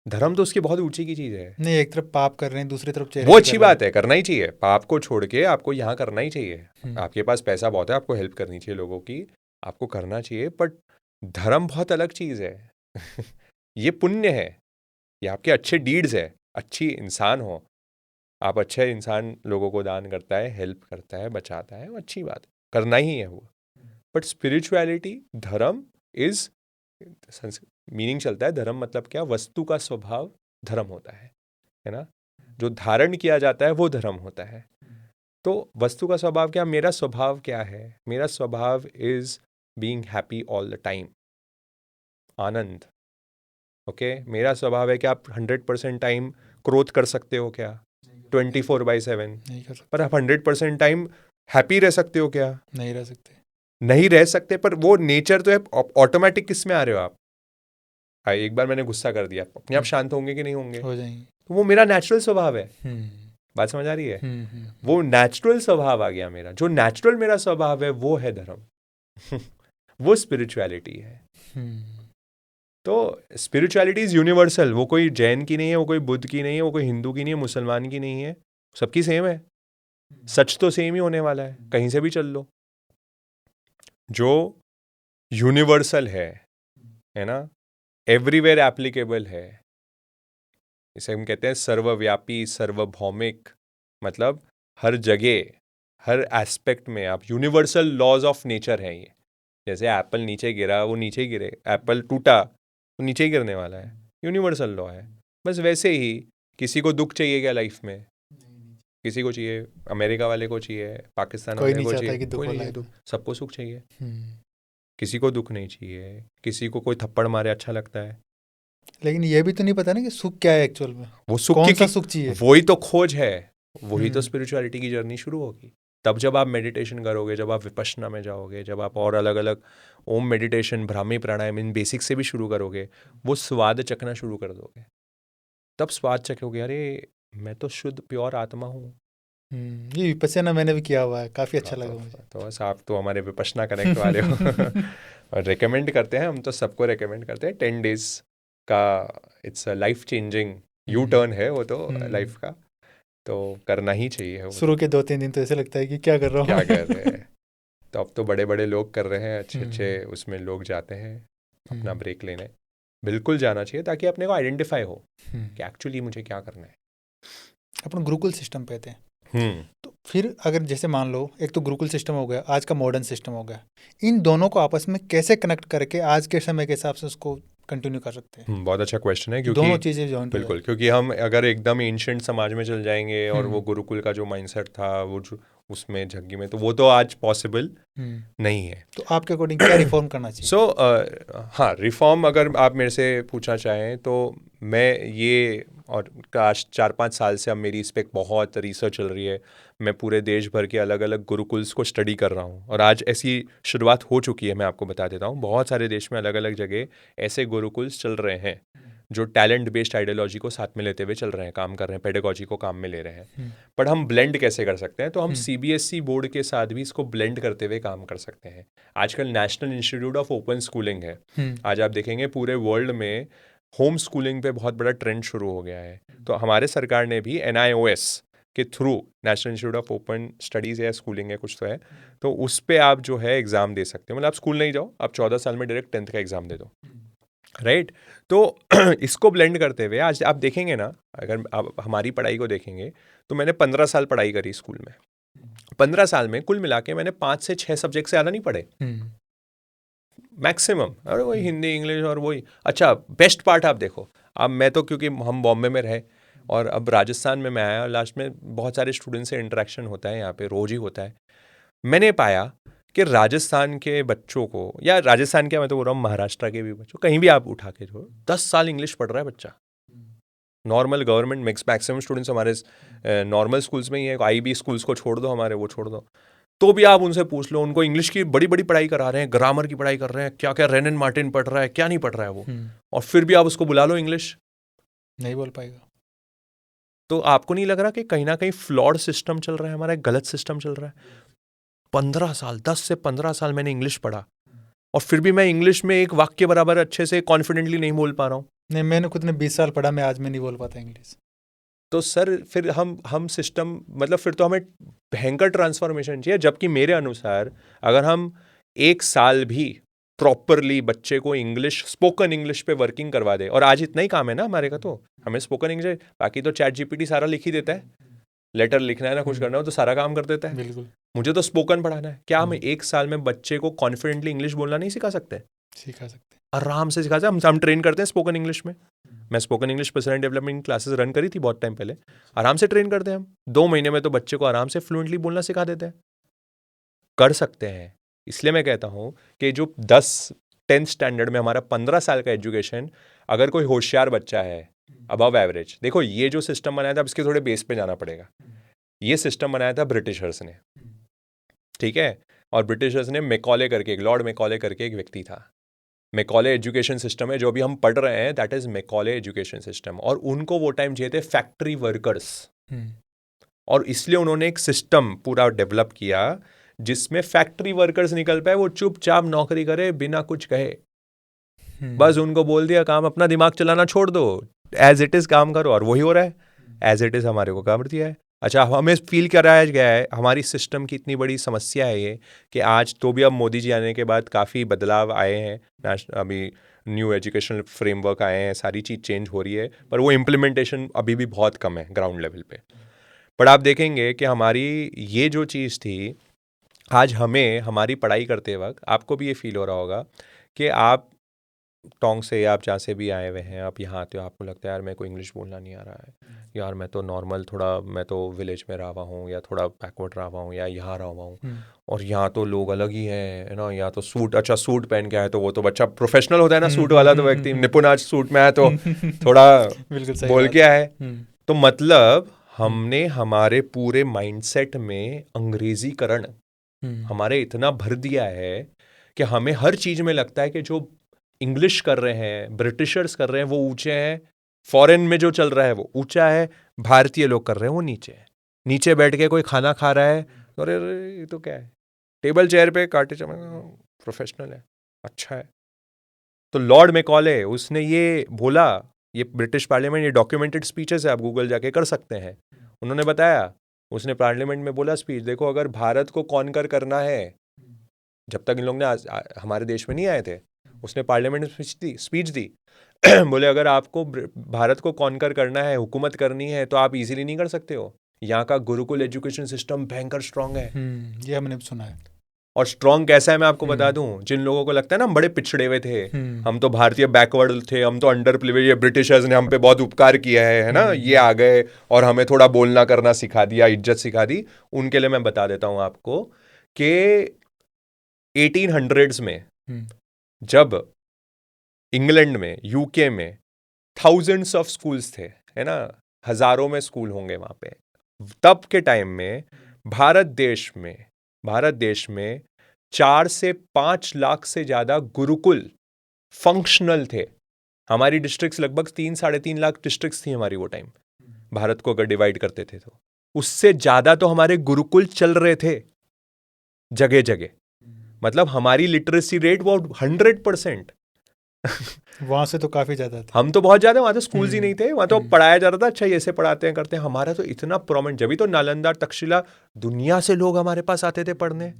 धर्म तो उसकी बहुत ऊंची की चीज है। नहीं, एक तरफ पाप कर रहे हैं, दूसरी तरफ वो अच्छी बात है, करना ही चाहिए, पाप को छोड़ के आपको यहाँ करना ही चाहिए। आपके पास पैसा बहुत है, आपको हेल्प करनी चाहिए लोगों की, आपको करना चाहिए, बट धर्म बहुत अलग चीज है। ये पुण्य है, ये आपके अच्छे डीड्स है, अच्छी इंसान हो आप, अच्छे इंसान लोगों को दान करता है, हेल्प करता है, बचाता है, वो अच्छी बात है, करना ही है वो। बट स्पिरिचुअलिटी, धर्म इज, मीनिंग चलता है, धर्म मतलब क्या, वस्तु का स्वभाव धर्म होता है ना, जो धारण किया जाता है वो धर्म होता है। तो वस्तु का स्वभाव क्या, मेरा स्वभाव क्या है, मेरा स्वभाव is being happy all the time, Anand. Okay, मेरा स्वभाव है कि आप 100% टाइम क्रोध कर सकते हो क्या, 24/7? नहीं कर सकते। पर आप 100% टाइम हैप्पी रह सकते हो क्या? नहीं रह सकते। नहीं रह सकते। पर वो नेचर तो है, ऑटोमेटिक किस में आ रहे हो आप? एक बार मैंने गुस्सा कर दिया, अपने आप शांत होंगे कि नहीं होंगे? हो जाएंगे। तो वो मेरा नेचुरल स्वभाव है। बात समझ आ रही है? वो नेचुरल स्वभाव आ गया मेरा, जो नेचुरल मेरा स्वभाव है वो है धर्म। वो स्पिरिचुअलिटी है। तो स्पिरिचुअलिटी इज यूनिवर्सल, वो कोई जैन की नहीं है, वो कोई बुद्ध की नहीं है, वो कोई हिंदू की नहीं है, मुसलमान की नहीं है, सबकी सेम है। सच तो सेम ही होने वाला है, कहीं से भी चल लो। जो यूनिवर्सल है ना, एवरीवेयर एप्लीकेबल है, इसे हम कहते हैं सर्वव्यापी, सर्वभौमिक, मतलब हर जगह, हर एस्पेक्ट में आप, यूनिवर्सल लॉज ऑफ नेचर हैं ये। जैसे एप्पल नीचे गिरा, वो नीचे ही गिरे, एप्पल टूटा तो नीचे ही गिरने वाला है, यूनिवर्सल लॉ है। बस वैसे ही किसी को दुख चाहिए क्या लाइफ में? किसी को चाहिए, अमेरिका वाले को चाहिए, पाकिस्तान वाले को चाहिए, कोई नहीं चाहिए, सबको सुख चाहिए, किसी को दुख नहीं चाहिए। किसी को कोई थप्पड़ मारे अच्छा लगता है, लेकिन ये भी तो नहीं पता ना कि सुख क्या है एक्चुअल में, वो सुख कौन सा सुख चाहिए। वही तो खोज है, वही तो स्पिरिचुअलिटी की जर्नी शुरू होगी। तब जब आप मेडिटेशन करोगे, जब आप विपश्यना में जाओगे, जब आप और अलग अलग ओम मेडिटेशन, ब्राह्मी प्राणायाम, इन बेसिक से भी शुरू करोगे, वो स्वाद चखना शुरू कर दोगे। तब स्वाद चखोगे, अरे मैं तो शुद्ध प्योर आत्मा हूँ। ये विपश्यना मैंने भी किया हुआ है, काफ़ी अच्छा लगा मुझे। तो बस आप तो हमारे विपश्यना कनेक्ट वाले हो। और रेकमेंड करते हैं, हम तो सबको रेकमेंड करते हैं 10 days का, it's life changing U turn है वो तो लाइफ का, तो करना ही चाहिए वो। शुरू के 2-3 दिन तो ऐसे लगता है कि क्या कर रहा हूँ, क्या कर रहे हैं। तो अब तो बड़े बड़े लोग कर रहे हैं, अच्छे अच्छे उसमें लोग जाते हैं अपना ब्रेक लेने। बिल्कुल जाना चाहिए, ताकि अपने को आइडेंटिफाई हो कि एक्चुअली मुझे क्या करना है। अपन गुरुकुल सिस्टम पे थे, तो फिर अगर जैसे मान लो, एक तो गुरुकुल सिस्टम हो गया, आज का मॉडर्न सिस्टम हो गया, इन दोनों को आपस में कैसे कनेक्ट करके आज के समय के हिसाब से उसको कंटिन्यू कर सकते हैं? बहुत अच्छा क्वेश्चन है, क्योंकि दोनों चीज़ें जॉइन, बिल्कुल, क्योंकि हम अगर एकदम एंशिएंट समाज में चल जाएंगे और वो गुरुकुल का जो माइंडसेट था, वो जो उसमें झग्गी में, तो वो तो आज पॉसिबल नहीं है। तो आपके अकॉर्डिंग क्या रिफॉर्म करना चाहिए? हाँ, रिफॉर्म अगर आप मेरे से पूछना चाहें तो मैं ये, और आज 4-5 साल से अब मेरी इस पर बहुत रिसर्च चल रही है, मैं पूरे देश भर के अलग अलग गुरुकुल्स को स्टडी कर रहा हूँ, और आज ऐसी शुरुआत हो चुकी है। मैं आपको बता देता हूँ, बहुत सारे देश में अलग अलग जगह ऐसे गुरुकुल्स चल रहे हैं जो टैलेंट बेस्ड आइडियोलॉजी को साथ में लेते हुए चल रहे हैं, काम कर रहे हैं, पेडागॉजी को काम में ले रहे हैं। बट हम ब्लेंड कैसे कर सकते हैं? तो हम CBSE बोर्ड के साथ भी इसको ब्लेंड करते हुए काम कर सकते हैं। आजकल national institute of open schooling है, आज आप देखेंगे पूरे वर्ल्ड में होम स्कूलिंग पे बहुत बड़ा ट्रेंड शुरू हो गया है। तो हमारे सरकार ने भी NIOS के through, national institute of open studies या स्कूलिंग है, कुछ तो है, तो उस पर आप जो है एग्ज़ाम दे सकते हो। मतलब आप स्कूल नहीं जाओ, आप 14 साल में डायरेक्ट 10th का एग्ज़ाम दे दो, राइट तो इसको ब्लेंड करते हुए आज आप देखेंगे ना, अगर आप हमारी पढ़ाई को देखेंगे तो मैंने 15 साल पढ़ाई करी स्कूल में। 15 साल में कुल मिला के मैंने 5 से 6 सब्जेक्ट से ज़्यादा नहीं पढ़े मैक्सिमम। अरे वही हिंदी इंग्लिश और वही। अच्छा बेस्ट पार्ट आप देखो, अब मैं तो क्योंकि हम बॉम्बे में रहे और अब राजस्थान में मैं आया और लास्ट में बहुत सारे स्टूडेंट से इंटरेक्शन होता है यहाँ पे, रोज ही होता है। मैंने पाया कि राजस्थान के बच्चों को, या राजस्थान के मैं तो बोल रहा हूँ महाराष्ट्र के भी बच्चों, कहीं भी आप उठा के जो 10 साल इंग्लिश पढ़ रहा है बच्चा। नॉर्मल गवर्नमेंट मैक्सिमम स्टूडेंट्स हमारे नॉर्मल स्कूल्स में ही है, IB स्कूल्स को छोड़ दो, हमारे वो छोड़ दो, तो भी आप उनसे पूछ लो, उनको इंग्लिश की बड़ी बड़ी पढ़ाई करा रहे हैं, ग्रामर की पढ़ाई कर रहे हैं, क्या क्या रेनन मार्टिन पढ़ रहा है, क्या नहीं पढ़ रहा है वो, और फिर भी आप उसको बुला लो इंग्लिश नहीं बोल पाएगा। तो आपको नहीं लग रहा कि कहीं ना कहीं फ्लॉड सिस्टम चल रहा है हमारा, एक गलत सिस्टम चल रहा है। 15 साल 10 से 15 साल मैंने इंग्लिश पढ़ा और फिर भी मैं इंग्लिश में एक वाक्य बराबर अच्छे से कॉन्फिडेंटली नहीं बोल पा रहा हूँ। नहीं, मैंने खुद ने 20 साल पढ़ा, मैं आज में नहीं बोल पाता इंग्लिश। तो सर फिर हम सिस्टम, मतलब फिर तो हमें भयंकर ट्रांसफॉर्मेशन चाहिए। जबकि मेरे अनुसार अगर हम 1 साल भी प्रॉपरली बच्चे को इंग्लिश, स्पोकन इंग्लिश पे वर्किंग करवा दे, और आज इतना ही काम है ना हमारे का, तो हमें स्पोकन इंग्लिश, बाकी तो ChatGPT सारा लिख ही देता है, लेटर लिखना है ना कुछ करना हो तो सारा काम कर देता है। बिल्कुल। मुझे तो स्पोकन पढ़ाना है। क्या हम 1 साल में बच्चे को कॉन्फिडेंटली इंग्लिश बोलना नहीं सिखा सकते? सिखा सकते, आराम से सिखा सकते। हम ट्रेन करते हैं स्पोकन इंग्लिश में। मैं spoken English personal development classes run करी थी बहुत टाइम पहले, आराम से ट्रेन करते हैं हम। 2 महीने में तो बच्चे को आराम से फ्लुएंटली बोलना सिखा देते हैं। कर सकते हैं। इसलिए मैं कहता हूं कि जो 10th स्टैंडर्ड में हमारा 15 साल का एजुकेशन, अगर कोई होशियार बच्चा है अबव एवरेज, देखो ये जो सिस्टम बनाया था, अब इसके थोड़े बेस पे जाना पड़ेगा। ये सिस्टम बनाया था ब्रिटिशर्स ने, ठीक है, और ब्रिटिशर्स ने मैकॉले करके, एक लॉर्ड मैकॉले करके एक व्यक्ति था। मैकॉले एजुकेशन सिस्टम है जो भी हम पढ़ रहे हैं, that is Macaulay education system. और उनको वो टाइम चाहिए थे फैक्ट्री वर्कर्स, और इसलिए उन्होंने एक सिस्टम पूरा डेवलप किया जिसमें फैक्ट्री वर्कर्स निकल पाए, वो चुपचाप नौकरी करे बिना कुछ कहे। बस उनको बोल दिया काम, अपना दिमाग चलाना छोड़ दो, एज इट इज काम करो, और वही हो रहा है। एज इट इज हमारे को काम दिया है। अच्छा, हमें फील कराया गया है, हमारी सिस्टम की इतनी बड़ी समस्या है ये कि आज तो भी अब मोदी जी आने के बाद काफ़ी बदलाव आए हैं, अभी न्यू एजुकेशनल फ्रेमवर्क आए हैं, सारी चीज़ चेंज हो रही है, पर वो इम्प्लीमेंटेशन अभी भी बहुत कम है ग्राउंड लेवल पे। पर आप देखेंगे कि हमारी ये जो चीज़ थी, आज हमें हमारी पढ़ाई करते वक्त आपको भी ये फील हो रहा होगा कि आप टोंक से, आप जहाँ से भी आए हुए हैं, आप यहाँ आते हो, आपको लगता है यार मेरे को इंग्लिश बोलना नहीं आ रहा है, यार मैं तो नॉर्मल, थोड़ा मैं तो विलेज में रहा हुआ हूँ, या थोड़ा बैकवर्ड रहा हुआ हूँ, या यहाँ रहा हुआ हूँ, और यहाँ तो लोग अलग ही है ना, यहाँ तो सूट, अच्छा सूट पहन के आए तो वो तो बच्चा प्रोफेशनल होता है ना, सूट वाला तो व्यक्ति निपुण, आज सूट में आया तो थोड़ा बोल के आए। तो मतलब हमने हमारे पूरे माइंडसेट में अंग्रेजीकरण हमारे इतना भर दिया है कि हमें हर चीज में लगता है कि जो इंग्लिश कर रहे हैं, ब्रिटिशर्स कर रहे हैं, वो ऊंचे हैं, फॉरेन में जो चल रहा है वो ऊंचा है, भारतीय लोग कर रहे हैं वो नीचे है। नीचे बैठ के कोई खाना खा रहा है, अरे ये तो क्या है, टेबल चेयर पे काटे चमक, प्रोफेशनल है, अच्छा है। तो लॉर्ड मैकॉले, उसने ये बोला, ये ब्रिटिश पार्लियामेंट, ये डॉक्यूमेंटेड स्पीचेस है, आप गूगल जाके कर सकते हैं। उन्होंने बताया, उसने पार्लियामेंट में बोला स्पीच, देखो अगर भारत को कॉन्कर करना है, जब तक इन लोग ने हमारे देश में नहीं आए थे, उसने पार्लियामेंट में स्पीच दी बोले अगर आपको भारत को कॉन्कर करना है, हुकूमत करनी है, तो आप इजीली नहीं कर सकते हो। यहाँ का गुरुकुल एजुकेशन सिस्टम भयंकर स्ट्रांग है। ये हमने सुना है। और स्ट्रांग कैसा है मैं आपको बता दूं, जिन लोगों को लगता है ना हम बड़े पिछड़े हुए थे, हम तो भारतीय बैकवर्ड थे, हम तो अंडर प्रिविलेज, ब्रिटिशर्स ने हम पे बहुत उपकार किया है ना, ये आ गए और हमें थोड़ा बोलना करना सिखा दिया, इज्जत सिखा दी। उनके लिए मैं बता देता हूं आपको कि 1800s में जब इंग्लैंड में, यूके में थाउजेंड्स ऑफ स्कूल्स थे, है ना, हजारों में स्कूल होंगे वहां पे, तब के टाइम में भारत देश में 4 से 5 लाख से ज्यादा गुरुकुल फंक्शनल थे। हमारी डिस्ट्रिक्ट्स लगभग 3-3.5 लाख डिस्ट्रिक्ट्स थी हमारी वो टाइम, भारत को अगर डिवाइड करते थे तो उससे ज्यादा तो हमारे गुरुकुल चल रहे थे जगह जगह। मतलब हमारी लिटरेसी रेट वो 100%। वहां से तो काफी ज्यादा था। हम तो बहुत ज्यादा, वहां तो स्कूल्स ही नहीं थे, वहां तो पढ़ाया जा रहा था, अच्छा ये ऐसे पढ़ाते हैं करते हैं। हमारा तो इतना प्रोमिनेंट, जब भी तो नालंदा, तक्षशिला, दुनिया से लोग हमारे पास आते थे पढ़ने।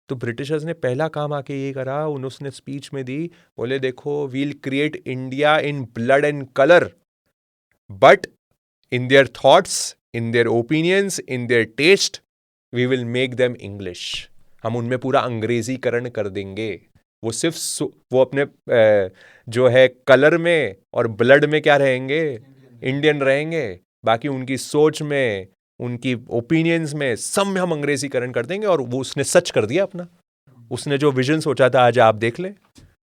तो ब्रिटिशर्स ने पहला काम आके ये करा, उन्होंने स्पीच में दी, बोले देखो we'll create India in blood and colour, but in their thoughts, in their opinions, in their taste, we will make them English. हम उनमें पूरा अंग्रेजीकरण कर देंगे। वो सिर्फ वो अपने जो है कलर में और ब्लड में क्या रहेंगे, इंडियन रहेंगे, बाकी उनकी सोच में, उनकी ओपिनियंस में, सब में हम अंग्रेजीकरण कर देंगे। और वो उसने सच कर दिया अपना। उसने जो विजन सोचा था, आज आप देख लें,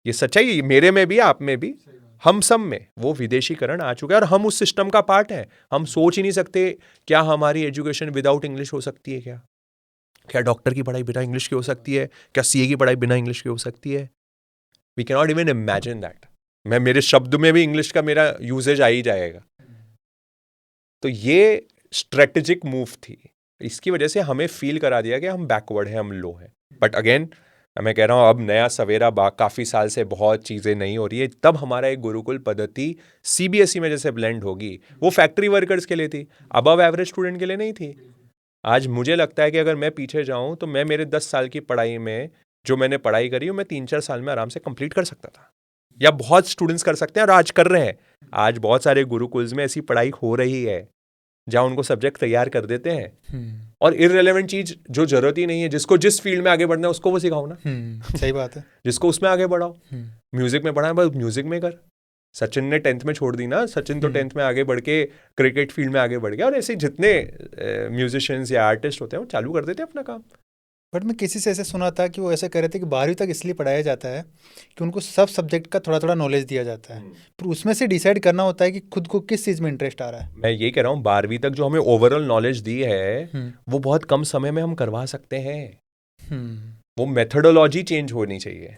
ये सच्चाई है, मेरे में भी, आप में भी, हम सब में वो विदेशीकरण आ चुका है और हम उस सिस्टम का पार्ट है। हम सोच ही नहीं सकते क्या हमारी एजुकेशन विदाउट इंग्लिश हो सकती है? क्या डॉक्टर की पढ़ाई बिना इंग्लिश की हो सकती है? क्या सीए की पढ़ाई बिना इंग्लिश की हो सकती है? We can not even imagine that. मैं मेरे शब्द में भी इंग्लिश का मेरा यूजेज आ ही जाएगा। तो ये स्ट्रेटेजिक मूव थी। इसकी वजह से हमें फील करा दिया कि हम बैकवर्ड हैं, हम लो हैं। बट अगेन मैं कह रहा हूँ, अब नया सवेरा काफ़ी साल से बहुत चीज़ें नहीं हो रही है। तब हमारा एक गुरुकुल पद्धति सीबीएसई में जैसे ब्लेंड होगी, वो फैक्ट्री वर्कर्स के लिए थी, अबव एवरेज स्टूडेंट के लिए नहीं थी। आज मुझे लगता है कि अगर मैं पीछे जाऊं तो मैं मेरे 10 साल की पढ़ाई में जो मैंने पढ़ाई करी मैं 3-4 साल में आराम से कंप्लीट कर सकता था, या बहुत स्टूडेंट्स कर सकते हैं और आज कर रहे हैं। आज बहुत सारे गुरुकुल्स में ऐसी पढ़ाई हो रही है जहाँ उनको सब्जेक्ट तैयार कर देते हैं और इररिलेवेंट चीज जो जरूरत ही नहीं है, जिसको जिस फील्ड में आगे बढ़ना है उसको वो सिखाओ ना। सही बात है। जिसको उसमें आगे बढ़ाओ। म्यूजिक में पढ़ा है, बस म्यूजिक में कर। सचिन ने 10th में छोड़ दी ना, सचिन तो 10th में आगे बढ़ के क्रिकेट फील्ड में आगे बढ़ गया। और ऐसे जितने म्यूजिशियंस या आर्टिस्ट होते हैं वो चालू कर देते हैं अपना काम। बट मैं किसी से ऐसे सुना था कि वो ऐसे कह रहे थे कि 12वीं तक इसलिए पढ़ाया जाता है कि उनको सब सब्जेक्ट का थोड़ा थोड़ा नॉलेज दिया जाता है, फिर उसमें से डिसाइड करना होता है कि खुद को किस चीज़ में इंटरेस्ट आ रहा है। मैं ये कह रहा हूँ 12वीं तक जो हमें ओवरऑल नॉलेज दी है वो बहुत कम समय में हम करवा सकते हैं। वो मेथोडोलॉजी चेंज होनी चाहिए।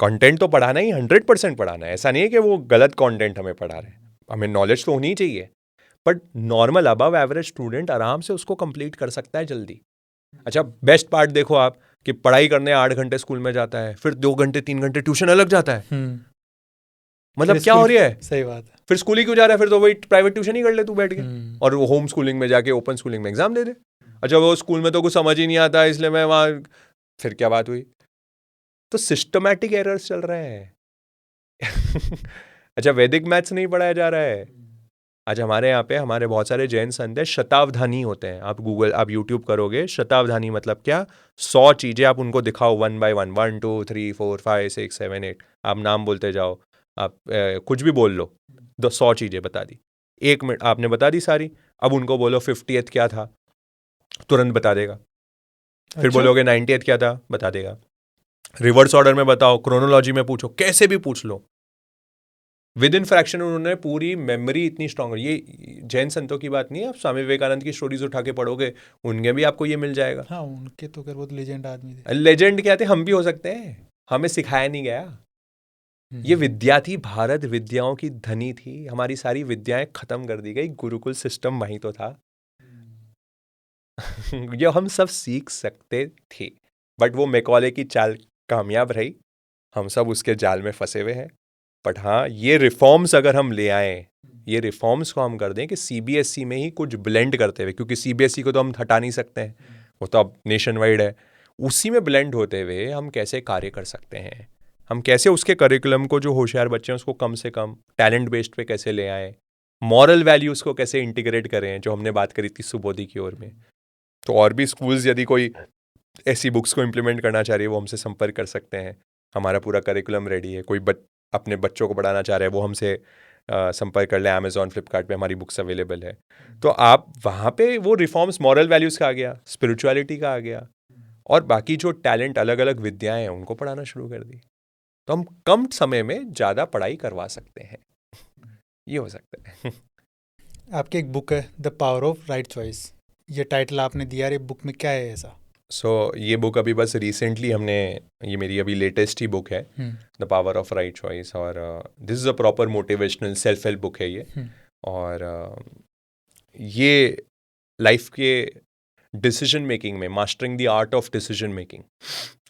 कंटेंट तो पढ़ाना ही 100% पढ़ाना है, ऐसा नहीं है कि वो गलत कंटेंट हमें पढ़ा रहे हैं। हमें नॉलेज तो होनी ही चाहिए, but normal above average student आराम से उसको कंप्लीट कर सकता है जल्दी। अच्छा, बेस्ट पार्ट देखो आप कि पढ़ाई करने 8 घंटे स्कूल में जाता है, फिर 2 घंटे 3 घंटे ट्यूशन अलग जाता है। मतलब क्या हो रही है? सही बात है। फिर स्कूल ही क्यों जा रहा है? फिर तो वही प्राइवेट ट्यूशन ही कर ले तू बैठ के, और वो होम स्कूलिंग में जाके ओपन स्कूलिंग में एग्जाम दे दे। अच्छा, वो स्कूल में तो कुछ समझ ही नहीं आता इसलिए मैं वहां, फिर क्या बात हुई? तो सिस्टमैटिक एरर्स चल रहे हैं। अच्छा, वैदिक मैथ्स नहीं पढ़ाया जा रहा है। आज हमारे यहाँ पे हमारे बहुत सारे जैन संत हैं, शतावधानी होते हैं। आप यूट्यूब करोगे, शतावधानी मतलब क्या? 100 चीज़ें आप उनको दिखाओ 1 by 1, 1 2 3 4 5 6 7 8, आप नाम बोलते जाओ, आप कुछ भी बोल लो, 100 चीज़ें बता दी। 1 मिनट आपने बता दी सारी। अब उनको बोलो 50th क्या था, तुरंत बता देगा। फिर अच्छा? बोलोगे 90th क्या था, बता देगा। रिवर्स ऑर्डर में बताओ, क्रोनोलॉजी में पूछो, कैसे भी पूछ लो, विद इन फ्रैक्शन उन्होंने पूरी मेमोरी इतनी स्ट्रांग। ये जैन संतों की बात नहीं है, आप स्वामी विवेकानंद की स्टोरीज उठा के पढ़ोगे, उनके भी आपको ये मिल जाएगा। हाँ, उनके तो खैर बहुत लेजेंड आदमी थे। लेजेंड क्या थे? हम भी हो सकते हैं, हमें सिखाया नहीं गया। ये विद्या थी, भारत विद्याओं की धनी थी। हमारी सारी विद्याएं खत्म कर दी गई, गुरुकुल सिस्टम वहीं तो था। ये हम सब सीख सकते थे, बट वो मैकॉले की चाल कामयाब रही, हम सब उसके जाल में फंसे हुए हैं। बट हाँ, ये रिफॉर्म्स अगर हम ले आए, ये रिफॉर्म्स को हम कर दें कि सीबीएसई में ही कुछ ब्लेंड करते हुए, क्योंकि सीबीएसई को तो हम हटा नहीं सकते हैं, वो तो अब नेशन वाइड है, उसी में ब्लेंड होते हुए हम कैसे कार्य कर सकते हैं, हम कैसे उसके करिकुलम को, जो होशियार बच्चे हैं उसको कम से कम टैलेंट बेस्ड पे कैसे ले आए, मॉरल वैल्यूज़ को कैसे इंटीग्रेट करें, जो हमने बात करी थी सुबोधि की ओर में। तो और भी स्कूल्स यदि कोई ऐसी बुक्स को इम्प्लीमेंट करना चाह रही है, वो हमसे संपर्क कर सकते हैं। हमारा पूरा करिकुलम रेडी है। कोई अपने बच्चों को पढ़ाना चाह रहे हैं, वो हमसे संपर्क कर ले। अमेजॉन, फ्लिपकार्ट पे हमारी बुक्स अवेलेबल है। तो आप वहाँ पे वो रिफॉर्म्स, मॉरल वैल्यूज़ का आ गया, स्पिरिचुअलिटी का आ गया, और बाकी जो टैलेंट, अलग अलग विद्याएं हैं, उनको पढ़ाना शुरू कर दी। तो हम कम समय में ज़्यादा पढ़ाई करवा सकते हैं। ये हो सकता है। आपकी एक बुक है the power of right choice, ये टाइटल आपने दिया है, बुक में क्या है ऐसा? ये बुक अभी बस रिसेंटली हमने, ये मेरी अभी लेटेस्ट ही बुक है, the power of right choice. और this is a proper motivational self help book है ये। और ये लाइफ के डिसीजन मेकिंग में, mastering the art of decision making,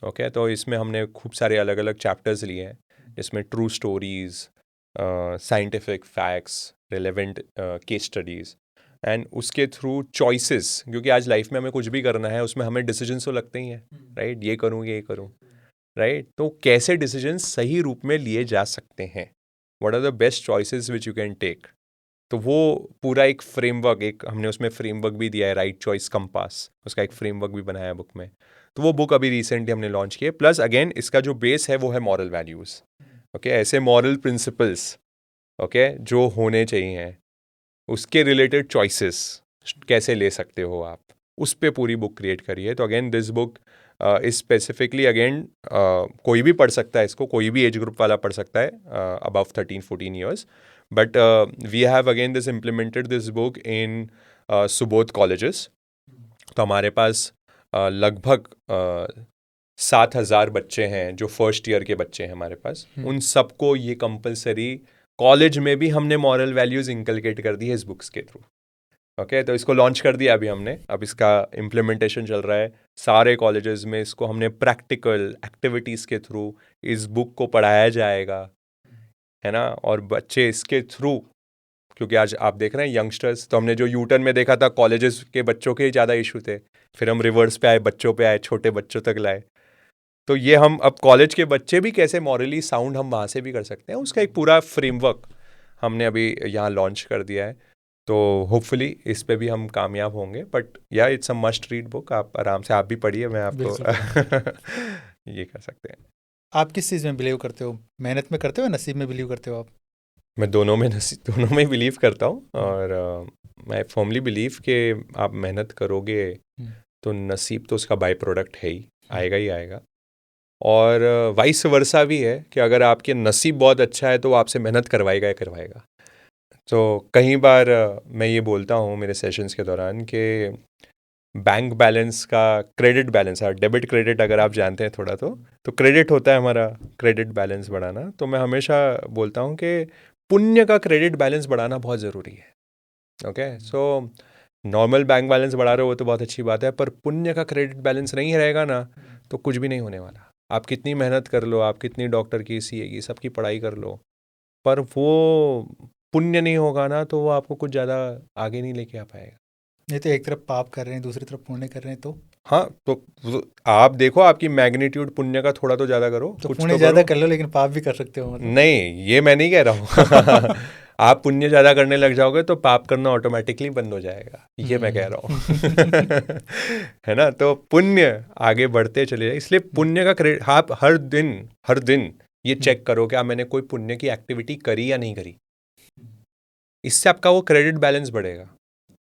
okay. तो इसमें हमने खूब सारे अलग अलग चैप्टर्स लिए हैं, जिसमें true stories, scientific facts, relevant case studies, and उसके थ्रू चॉइसेस, क्योंकि आज लाइफ में हमें कुछ भी करना है उसमें हमें डिसीजंस तो लगते ही हैं, राइट? ये करूँ ये करूँ, राइट? तो कैसे डिसीजंस सही रूप में लिए जा सकते हैं, what are the best choices which you can take, तो वो पूरा एक फ्रेमवर्क, एक हमने उसमें फ्रेमवर्क भी दिया है, राइट चॉइस कंपास, उसका एक फ्रेमवर्क भी बनाया है बुक में। तो वो बुक अभी रिसेंटली हमने लॉन्च की है। प्लस अगेन इसका जो बेस है वो है मॉरल वैल्यूज़, ओके? ऐसे मॉरल प्रिंसिपल्स, ओके, जो होने चाहिए, उसके रिलेटेड चॉइसेस कैसे ले सकते हो आप, उस पर पूरी बुक क्रिएट करी है। तो again this book is specifically again कोई भी पढ़ सकता है इसको, कोई भी एज ग्रुप वाला पढ़ सकता है above 13-14 years, but we have again this implemented this book in Subodh colleges. तो हमारे पास लगभग 7,000 बच्चे हैं जो फर्स्ट ईयर के बच्चे हैं हमारे पास, उन सबको ये कंपलसरी कॉलेज में भी हमने मॉरल वैल्यूज़ इंकलकेट कर दी है इस बुक्स के थ्रू, ओके? तो इसको लॉन्च कर दिया अभी हमने, अब इसका इम्प्लीमेंटेशन चल रहा है सारे कॉलेजेस में। इसको हमने प्रैक्टिकल एक्टिविटीज़ के थ्रू इस बुक को पढ़ाया जाएगा, है ना? और बच्चे इसके थ्रू, क्योंकि आज आप देख रहे हैं यंगस्टर्स, तो हमने जो यूटर्न में देखा था कॉलेजेस के बच्चों के ज़्यादा इशू थे, फिर हम रिवर्स पे आए, बच्चों पे आए, छोटे बच्चों तक लाए। तो ये हम अब कॉलेज के बच्चे भी कैसे मॉरली साउंड हम वहाँ से भी कर सकते हैं, उसका एक पूरा फ्रेमवर्क हमने अभी यहाँ लॉन्च कर दिया है। तो होपफुली इस पे भी हम कामयाब होंगे। बट या it's a must read book, आप आराम से आप भी पढ़िए, मैं आपको ये कर सकते हैं। आप किस चीज़ में बिलीव करते हो, मेहनत में करते हो, नसीब में बिलीव करते हो आप? मैं दोनों में बिलीव करता हूँ, और मैं फर्मली बिलीव कि आप मेहनत करोगे तो नसीब तो उसका बाय प्रोडक्ट है ही, आएगा ही आएगा। और वाइस वर्सा भी है कि अगर आपके नसीब बहुत अच्छा है तो वो आपसे मेहनत करवाएगा ही करवाएगा। तो कई बार मैं ये बोलता हूँ मेरे सेशंस के दौरान कि बैंक बैलेंस का क्रेडिट बैलेंस है, डेबिट क्रेडिट अगर आप जानते हैं थोड़ा, तो क्रेडिट होता है हमारा क्रेडिट बैलेंस बढ़ाना। तो मैं हमेशा बोलता हूँ कि पुण्य का क्रेडिट बैलेंस बढ़ाना बहुत ज़रूरी है, okay? So normal bank balance बढ़ा रहे हो तो बहुत अच्छी बात है, पर पुण्य का क्रेडिट बैलेंस नहीं रहेगा ना तो कुछ भी नहीं होने वाला। आप कितनी मेहनत कर लो, आप कितनी डॉक्टर की, सीए की, सबकी पढ़ाई कर लो, पर वो पुण्य नहीं होगा ना तो वो आपको कुछ ज़्यादा आगे नहीं लेके आ पाएगा। नहीं तो एक तरफ पाप कर रहे हैं, दूसरी तरफ पुण्य कर रहे हैं, तो हाँ, तो आप देखो आपकी मैग्नीट्यूड पुण्य का थोड़ा तो ज़्यादा करो, तो कुछ पुण्य तो ज़्यादा करो। कर लो लेकिन पाप भी कर सकते हो, मतलब। नहीं, ये मैं नहीं कह रहा हूँ आप पुण्य ज़्यादा करने लग जाओगे तो पाप करना ऑटोमेटिकली बंद हो जाएगा, ये मैं कह रहा हूँ है ना? तो पुण्य आगे बढ़ते चले जाए, इसलिए पुण्य का क्रेडिट आप हर दिन ये चेक करो कि मैंने कोई पुण्य की एक्टिविटी करी या नहीं करी। इससे आपका वो क्रेडिट बैलेंस बढ़ेगा।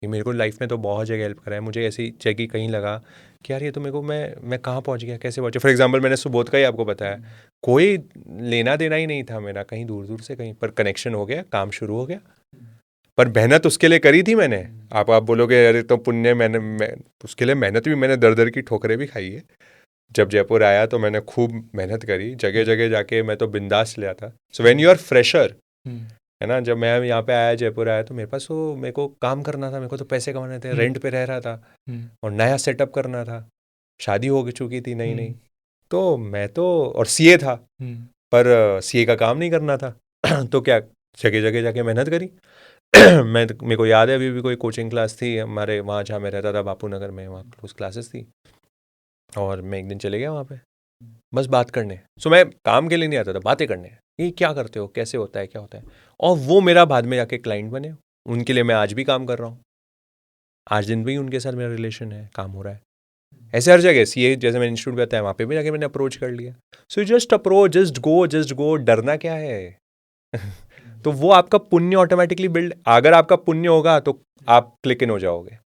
ये मेरे को लाइफ में तो बहुत जगह हेल्प करा है। मुझे ऐसी जगह कहीं लगा कि यार ये तो मेरे को मैं कहाँ पहुँच गया, कैसे पहुँचा। फॉर एग्जांपल मैंने सुबोध का ही आपको बताया, कोई लेना देना ही नहीं था मेरा, कहीं दूर दूर से कहीं पर कनेक्शन हो गया, काम शुरू हो गया, पर मेहनत उसके लिए करी थी मैंने। आप बोलोगे अरे तो पुण्य, मैंने उसके लिए मेहनत भी, मैंने दर दर की ठोकरें भी खाई है। जब जयपुर आया तो मैंने खूब मेहनत करी, जगह जगह जाके मैं तो बिंदास ले आता। So when you are fresher, है ना, जब मैं यहाँ पे आया, जयपुर आया, तो मेरे पास तो मेरे को काम करना था, मेरे को तो पैसे कमाने थे, रेंट पे रह रहा था और नया सेटअप करना था, शादी हो चुकी थी नई, तो मैं तो, और सीए था, पर सीए का काम नहीं करना था तो क्या, जगह जगह जाके मेहनत करी मेरे को याद है अभी भी कोई कोचिंग क्लास थी हमारे वहाँ जहाँ मैं रहता था, बापू नगर में, वहाँ क्लोज क्लासेस थी, और मैं एक दिन चले गया वहाँ पे बस बात करने। सो मैं काम के लिए नहीं आता था, बातें करने, ये क्या करते हो, कैसे होता है, क्या होता है। और वो मेरा बाद में जाके क्लाइंट बने, उनके लिए मैं आज भी काम कर रहा हूँ, आज दिन भी उनके साथ मेरा रिलेशन है, काम हो रहा है। ऐसे हर जगह सीए जैसे मैंने इंस्टीट्यूट में बताया, वहाँ पे भी जाके मैंने अप्रोच कर लिया। So just approach, just go, डरना क्या है तो वो आपका पुण्य ऑटोमेटिकली बिल्ड, अगर आपका पुण्य होगा तो आप क्लिक इन हो जाओगे।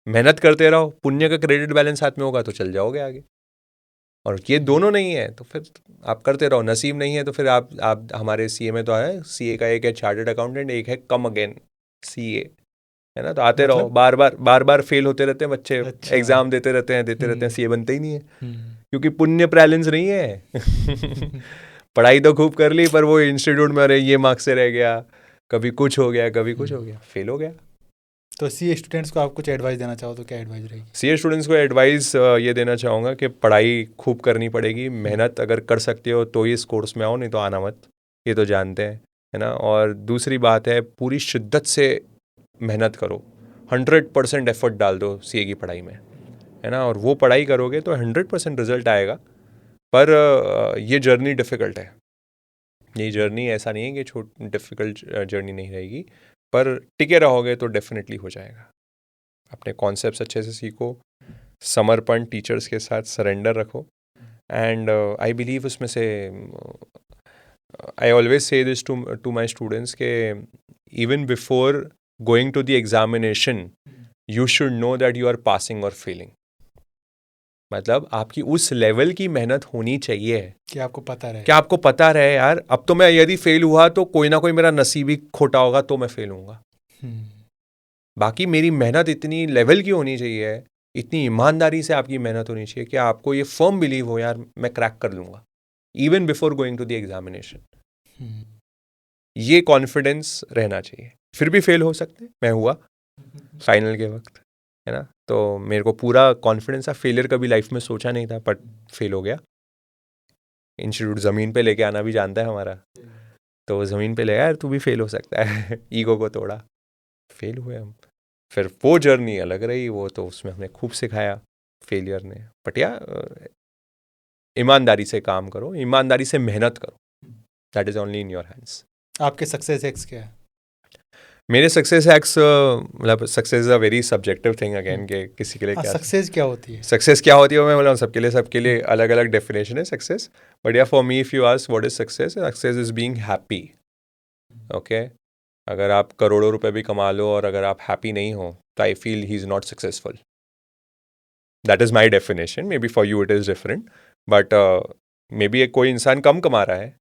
मेहनत करते रहो, पुण्य का क्रेडिट बैलेंस हाथ में होगा तो चल जाओगे आगे। और ये दोनों नहीं है तो फिर आप करते रहो, नसीब नहीं है तो फिर आप हमारे सीए में तो है, सीए का एक है चार्टर्ड अकाउंटेंट, एक है कम अगेन सीए, है ना, तो आते रहो, बार बार फेल होते रहते हैं बच्चे, अच्छा। एग्जाम देते रहते हैं, सीए बनते ही नहीं है क्योंकि पुण्य बैलेंस नहीं है पढ़ाई तो खूब कर ली पर वो इंस्टीट्यूट में अरे ये मार्क्स से रह गया, कभी कुछ हो गया, कभी कुछ हो गया, फेल हो गया। तो सीए स्टूडेंट्स को आप कुछ एडवाइस देना चाहो तो क्या एडवाइस रहेगी? सीए स्टूडेंट्स को एडवाइस ये देना चाहूँगा कि पढ़ाई खूब करनी पड़ेगी, मेहनत अगर कर सकते हो तो ही इस कोर्स में आओ, नहीं तो आना मत, ये तो जानते हैं, है ना। और दूसरी बात है, पूरी शिद्दत से मेहनत करो, 100% एफर्ट डाल दो सीए की पढ़ाई में, है ना, और वो पढ़ाई करोगे तो 100% रिजल्ट आएगा। पर ये जर्नी डिफ़िकल्ट है। ये जर्नी ऐसा नहीं है कि डिफ़िकल्ट जर्नी नहीं रहेगी, पर टिके रहोगे तो डेफिनेटली हो जाएगा। अपने कॉन्सेप्ट्स अच्छे से सीखो, समर्पण टीचर्स के साथ सरेंडर रखो, एंड आई बिलीव उसमें से I always say this to my students के even before going to the examination you should know that you are passing और फेलिंग। मतलब आपकी उस लेवल की मेहनत होनी चाहिए कि आपको पता रहे, कि आपको पता रहे यार अब तो मैं यदि फेल हुआ तो कोई ना कोई मेरा नसीब ही खोटा होगा तो मैं फेल होऊंगा। बाकी मेरी मेहनत इतनी लेवल की होनी चाहिए, इतनी ईमानदारी से आपकी मेहनत होनी चाहिए कि आपको ये फर्म बिलीव हो यार मैं क्रैक कर लूंगा even before going to the examination. ये कॉन्फिडेंस रहना चाहिए। फिर भी फेल हो सकते हैं, मैं हुआ फाइनल के वक्त, है ना, तो मेरे को पूरा कॉन्फिडेंस था। फेलियर कभी लाइफ में सोचा नहीं था, बट फेल हो गया। इंस्टीट्यूट ज़मीन पे लेके आना भी जानता है हमारा, तो ज़मीन पे ले यार तू भी फेल हो सकता है ईगो को तोड़ा, फेल हुए हम। फिर वो जर्नी अलग रही, वो तो उसमें हमने खूब सिखाया फेलियर ने। बट या ईमानदारी से काम करो, ईमानदारी से मेहनत करो, that is only in your hands. आपके सक्सेस एक्स क्या है? मेरे सक्सेस एक्स, मतलब success is a very subjective thing again, कि किसी के लिए क्या सक्सेस क्या होती है? सक्सेस क्या होती है, मैं बोला सबके लिए अलग अलग डेफिनेशन है सक्सेस। बट या for me if you ask what is success, success is being happy. Okay, अगर आप करोड़ों रुपए भी कमा लो और अगर आप हैप्पी नहीं हो तो I feel he is not successful. That is my definition, may be for you it is different, but may be कोई इंसान कम कमा रहा है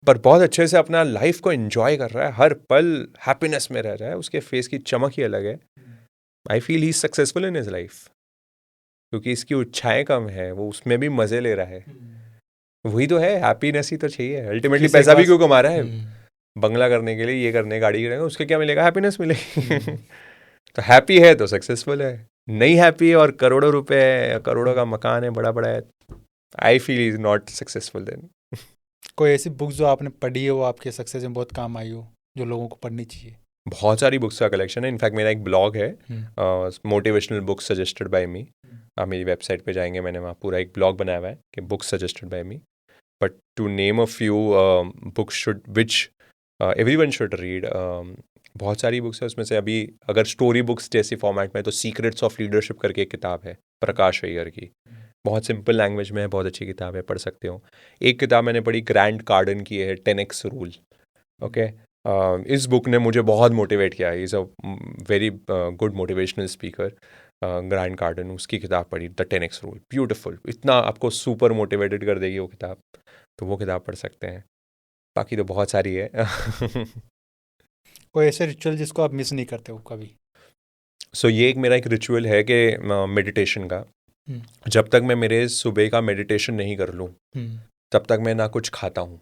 पर बहुत अच्छे से अपना लाइफ को एंजॉय कर रहा है, हर पल हैप्पीनेस में रह रहा है, उसके फेस की चमक ही अलग है। I feel he is successful in his life, क्योंकि इसकी इच्छाएं कम है, वो उसमें भी मजे ले रहा है। वही तो है, हैप्पीनेस ही तो चाहिए अल्टीमेटली। पैसा भी क्यों कमा रहा है? बंगला करने के लिए, ये करने, गाड़ी करने, उसके क्या मिलेगा? हैप्पीनेस मिलेगी तो हैप्पी है तो सक्सेसफुल है, नहीं हैप्पी है और करोड़ों रुपए, करोड़ों का मकान है, बड़ा बड़ा है, I feel is not successful then. कोई ऐसी बुक जो आपने पढ़ी हो, आपके सक्सेस में बहुत काम आई हो, जो लोगों को पढ़नी चाहिए? बहुत सारी बुक्स का कलेक्शन है। इनफैक्ट मेरा एक ब्लॉग है, मोटिवेशनल बुक्स सजेस्टेड बाय मी। आप मेरी वेबसाइट पे जाएंगे, मैंने वहाँ पूरा एक ब्लॉग बनाया हुआ है कि books suggested by me. But to name a few books should which everyone should read, बहुत सारी बुक्स है उसमें से। अभी अगर स्टोरी बुक्स जैसे फॉर्मेट में तो सीक्रेट्स ऑफ लीडरशिप करके एक किताब है प्रकाश अय्यर की, बहुत सिंपल लैंग्वेज में है, बहुत अच्छी किताब है, पढ़ सकते हो। एक किताब मैंने पढ़ी ग्रैंड कार्डन की है, 10x रूल। ओके, इस बुक ने मुझे बहुत मोटिवेट किया। Is a very good motivational speaker, grand कार्डन। उसकी किताब पढ़ी, द 10x रूल, ब्यूटिफुल, इतना आपको सुपर मोटिवेटेड कर देगी वो किताब, तो वो किताब पढ़ सकते हैं। बाकी तो बहुत सारी है कोई ऐसे रिचुअल जिसको आप मिस नहीं करते हो कभी? सो ये एक मेरा एक रिचुअल है कि मेडिटेशन का, जब तक मैं मेरे सुबह का मेडिटेशन नहीं कर लूँ तब तक मैं ना कुछ खाता हूँ।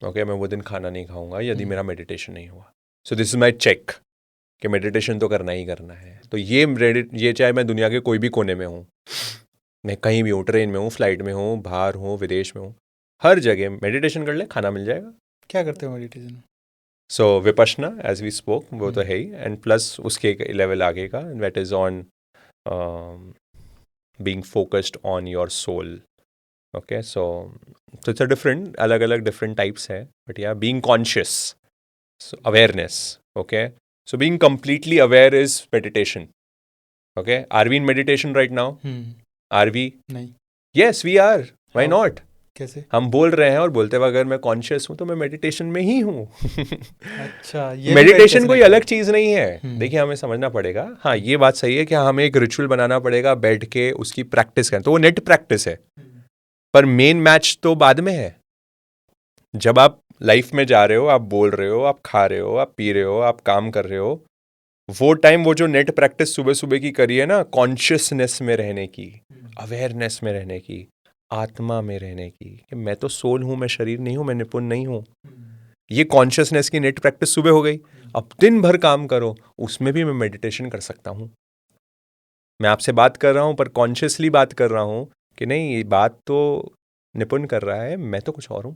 ओके, मैं वो दिन खाना नहीं खाऊंगा यदि मेरा मेडिटेशन नहीं हुआ। So this is my check कि मेडिटेशन तो करना ही करना है। तो ये चाहे मैं दुनिया के कोई भी कोने में हूँ, मैं कहीं भी हूँ, ट्रेन में हूँ, फ्लाइट में हूँ, बाहर हूँ, विदेश में हूँ, हर जगह मेडिटेशन कर ले, खाना मिल जाएगा। क्या करते हो meditation? So Vipassana as we spoke, वो तो है ही, एंड प्लस उसके एक लेवल आगे का, that is on being focused on your soul. Okay, so it's a different, अलग अलग डिफरेंट टाइप्स है, बट या being conscious, awareness. Okay, so being completely aware is meditation. Okay, are we in meditation right now? Are we? नहीं। Yes we are, why not? कैसे? हम बोल रहे हैं और बोलते वक्त अगर मैं कॉन्शियस हूं तो मैं मेडिटेशन में ही हूं अच्छा, ये मेडिटेशन कोई अलग चीज नहीं है। देखिए, हमें समझना पड़ेगा। हाँ, ये बात सही है कि हमें एक रिचुअल बनाना पड़ेगा, बैठ के उसकी प्रैक्टिस करें, तो वो नेट प्रैक्टिस है, पर मेन मैच तो बाद में है। जब आप लाइफ में जा रहे हो, आप बोल रहे हो, आप खा रहे हो, आप पी रहे हो, आप काम कर रहे हो, वो टाइम, वो जो नेट प्रैक्टिस सुबह सुबह की करी है ना, कॉन्शियसनेस में रहने की, अवेयरनेस में रहने की, आत्मा में रहने की, कि मैं तो सोल हूं, मैं शरीर नहीं हूं, मैं निपुण नहीं हूं, ये कॉन्शियसनेस की नेट प्रैक्टिस सुबह हो गई। अब दिन भर काम करो, उसमें भी मैं मेडिटेशन कर सकता हूं। मैं आपसे बात कर रहा हूं पर कॉन्शियसली बात कर रहा हूं कि नहीं, ये बात तो निपुण कर रहा है, मैं तो कुछ और हूं।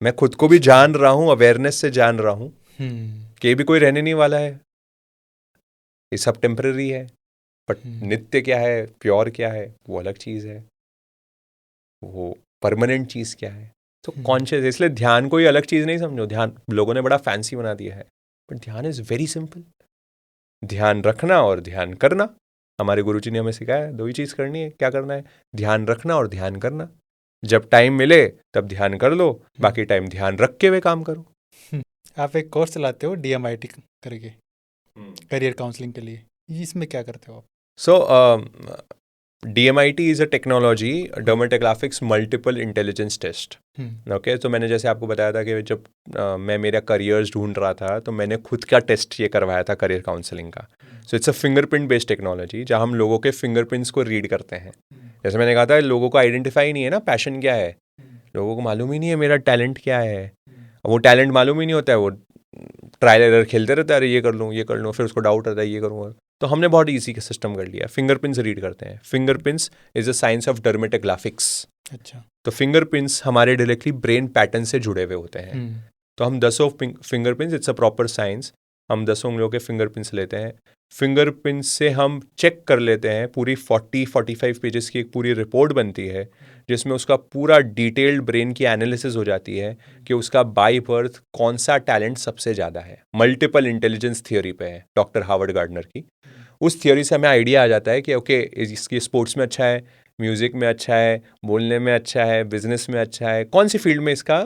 मैं खुद को भी जान रहा हूं, अवेयरनेस से जान रहा हूं कि भी कोई रहने नहीं वाला है। ये सब टेम्पररी है, बट नित्य क्या है, प्योर क्या है, वो अलग चीज़ है, वो परमानेंट चीज़ क्या है। तो कॉन्शियस, इसलिए ध्यान कोई अलग चीज़ नहीं समझो। ध्यान लोगों ने बड़ा फैंसी बना दिया है, बट ध्यान इज़ वेरी सिंपल। ध्यान रखना और ध्यान करना। हमारे गुरुजी ने हमें सिखाया है, दो ही चीज़ करनी है। क्या करना है? ध्यान रखना और ध्यान करना। जब टाइम मिले तब ध्यान कर लो, बाकी टाइम ध्यान रख के वे काम करो। आप एक कोर्स चलाते हो DMIT करके, करियर काउंसलिंग के लिए, इसमें क्या करते हो आप? So DMIT is a technology, dermatoglyphics multiple intelligence test. Okay, तो मैंने जैसे आपको बताया था कि जब मैं मेरा करियर्स ढूंढ रहा था तो मैंने खुद का टेस्ट ये करवाया था करियर काउंसलिंग का। सो it's a fingerprint based technology, जहाँ हम लोगों के फिंगरप्रिंट्स को रीड करते हैं। जैसे मैंने कहा था, लोगों को आइडेंटिफाई नहीं है ना, पैशन क्या है, लोगों को मालूम ही नहीं है मेरा टैलेंट क्या है। वो टैलेंट मालूम ही नहीं होता है, वो ट्रायल एरर खेलते रहता है, अरे ये कर लूँ, फिर उसको डाउट आता है ये करूँगा। तो हमने बहुत ईजी का सिस्टम कर लिया, फिंगरप्रिंट्स रीड करते हैं। Fingerprints is a science of dermatoglyphics. अच्छा। तो फिंगरप्रिंट्स हमारे डायरेक्टली ब्रेन पैटर्न से जुड़े हुए होते हैं। तो हम 10 fingerprints, it's a proper science. हम 10 लोगों के फिंगरप्रिंट्स लेते हैं। फिंगरप्रिंट्स से हम चेक कर लेते हैं, पूरी 40-45 पेजेस की एक पूरी रिपोर्ट बनती है, जिसमें उसका पूरा डिटेल्ड ब्रेन की एनालिसिस हो जाती है कि उसका बाय बर्थ कौन सा टैलेंट सबसे ज़्यादा है। मल्टीपल इंटेलिजेंस थियोरी पे है, डॉक्टर हार्वर्ड गार्डनर की। उस थियोरी से हमें आइडिया आ जाता है कि ओके, इसकी स्पोर्ट्स में अच्छा है, म्यूज़िक में अच्छा है, बोलने में अच्छा है, बिजनेस में अच्छा है, कौन सी फील्ड में इसका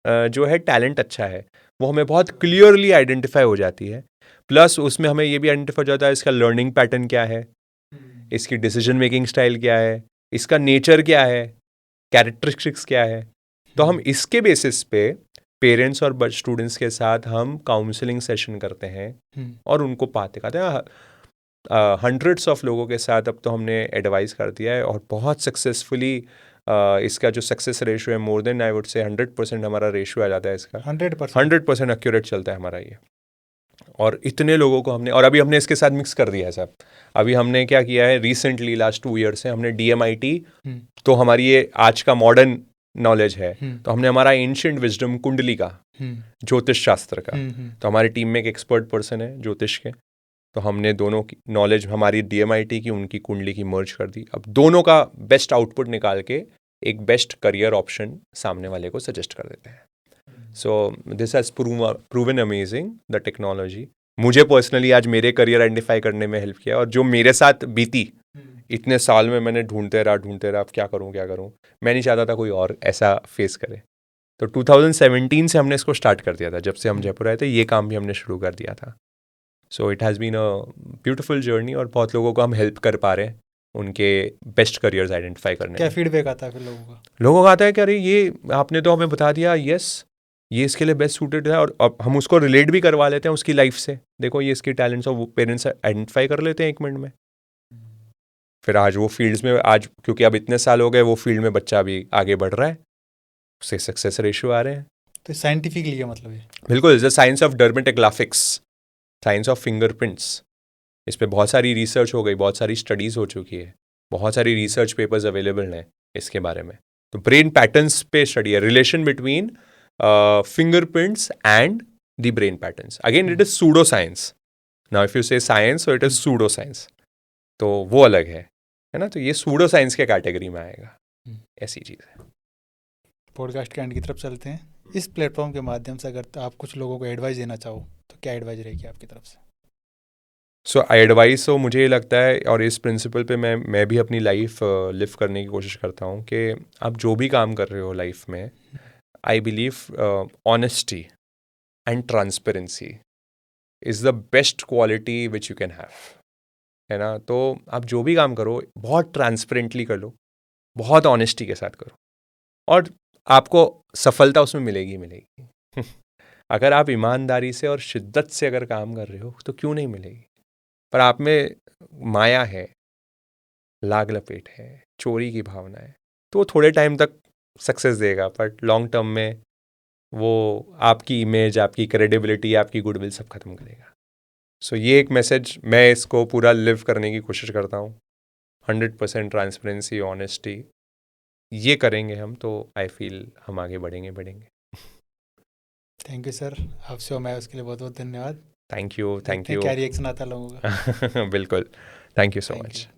जो है टैलेंट अच्छा है, वो हमें बहुत क्लियरली आइडेंटिफाई हो जाती है। प्लस उसमें हमें ये भी आइडेंटिफाई हो जाता है इसका लर्निंग पैटर्न क्या है, इसकी डिसीजन मेकिंग स्टाइल क्या है, इसका नेचर क्या है, कैरेक्टरिस्टिक्स क्या है। तो हम इसके बेसिस पे पेरेंट्स और स्टूडेंट्स के साथ हम काउंसलिंग सेशन करते हैं और उनको पाते खाते हैं। हंड्रेड्स ऑफ लोगों के साथ अब तो हमने एडवाइस कर दिया है और बहुत सक्सेसफुली इसका जो सक्सेस रेशियो है, more then I would say 100% हमारा रेशियो आ जाता है इसका। 100% एक्यूरेट चलता है हमारा ये। और इतने लोगों को हमने, और अभी हमने इसके साथ मिक्स कर दिया है सब। अभी हमने क्या किया है रिसेंटली, लास्ट 2 ईयर से हमने DMIT, तो हमारी ये आज का मॉडर्न नॉलेज है, तो हमने हमारा एंशिएंट विजडम कुंडली का, ज्योतिष शास्त्र का, तो हमारी टीम में एक एक्सपर्ट पर्सन है ज्योतिष के, तो हमने दोनों की नॉलेज, हमारी DMIT की, उनकी कुंडली की मर्ज कर दी। अब दोनों का बेस्ट आउटपुट निकाल के एक बेस्ट करियर ऑप्शन सामने वाले को सजेस्ट कर देते हैं। So this has proven amazing, the technology. मुझे पर्सनली आज मेरे करियर आइडेंटिफाई करने में हेल्प किया, और जो मेरे साथ बीती इतने साल में, मैंने ढूंढते रहा अब क्या करूं। मैं नहीं चाहता था कोई और ऐसा फेस करे। तो 2017 से हमने इसको स्टार्ट कर दिया था, जब से हम जयपुर आए थे ये काम भी हमने शुरू कर दिया था। So it has been a beautiful journey, और बहुत लोगों को हम हेल्प कर पा रहे हैं उनके बेस्ट करियर्स आइडेंटिफाई करने क्या में। फीडबैक आता है फिर लोगों का? लोगों का आता है कि अरे ये आपने तो हमें बता दिया, यस ये इसके लिए बेस्ट सूटेड है, और अब हम उसको रिलेट भी करवा लेते हैं उसकी लाइफ से। देखो ये इसकी टैलेंट्स और पेरेंट्स आइडेंटिफाई कर लेते हैं 1 मिनट में। फिर आज वो फील्ड्स में, आज क्योंकि अब इतने साल हो गए, वो फील्ड में बच्चा भी आगे बढ़ रहा है, उससे सक्सेस रेशियो आ रहे हैं। तो साइंटिफिकली है मतलब ये? बिल्कुल, is the science of dermatoglyphics, science of fingerprints. इस पे बहुत सारी रिसर्च हो गई, बहुत सारी स्टडीज़ हो चुकी है, बहुत सारी रिसर्च पेपर्स अवेलेबल हैं इसके बारे में। तो ब्रेन पैटर्न्स पे स्टडी है, relation between fingerprints and the brain patterns. Again it is pseudo science. Now if you say science, so it is pseudo science, तो वो अलग है ना। तो ये सूडो साइंस के कैटेगरी में आएगा, ऐसी चीज़ है। पॉडकास्ट के एंड की तरफ चलते हैं। इस प्लेटफॉर्म के माध्यम से अगर आप कुछ लोगों को एडवाइस देना चाहो तो क्या एडवाइस रहेगी आपकी तरफ से? सो एडवाइस, तो मुझे ये लगता है, और इस प्रिंसिपल पे मैं भी अपनी लाइफ लिव करने की कोशिश करता हूँ, कि आप जो भी काम कर रहे हो लाइफ में, I believe honesty and transparency is the best quality which you can have, है ना। तो आप जो भी काम करो बहुत ट्रांसपेरेंटली कर लो, बहुत ऑनेस्टी के साथ करो, और आपको सफलता उसमें मिलेगी। अगर आप ईमानदारी से और शिद्दत से अगर काम कर रहे हो तो क्यों नहीं मिलेगी। पर आप में माया है, लाग लपेट है, चोरी की भावना है, तो वो थोड़े टाइम तक सक्सेस देगा, बट लॉन्ग टर्म में वो आपकी इमेज, आपकी क्रेडिबिलिटी, आपकी गुडविल सब खत्म करेगा। सो ये एक मैसेज, मैं इसको पूरा लिव करने की कोशिश करता हूँ। 100% ट्रांसपेरेंसी, ऑनेस्टी, ये करेंगे हम तो आई फील हम आगे बढ़ेंगे। थैंक यू सर, आपसे मैं उसके लिए बहुत बहुत धन्यवाद। थैंक यू क्या रिएक्शन आता है लोगों का। बिल्कुल, thank you so Thank much. you.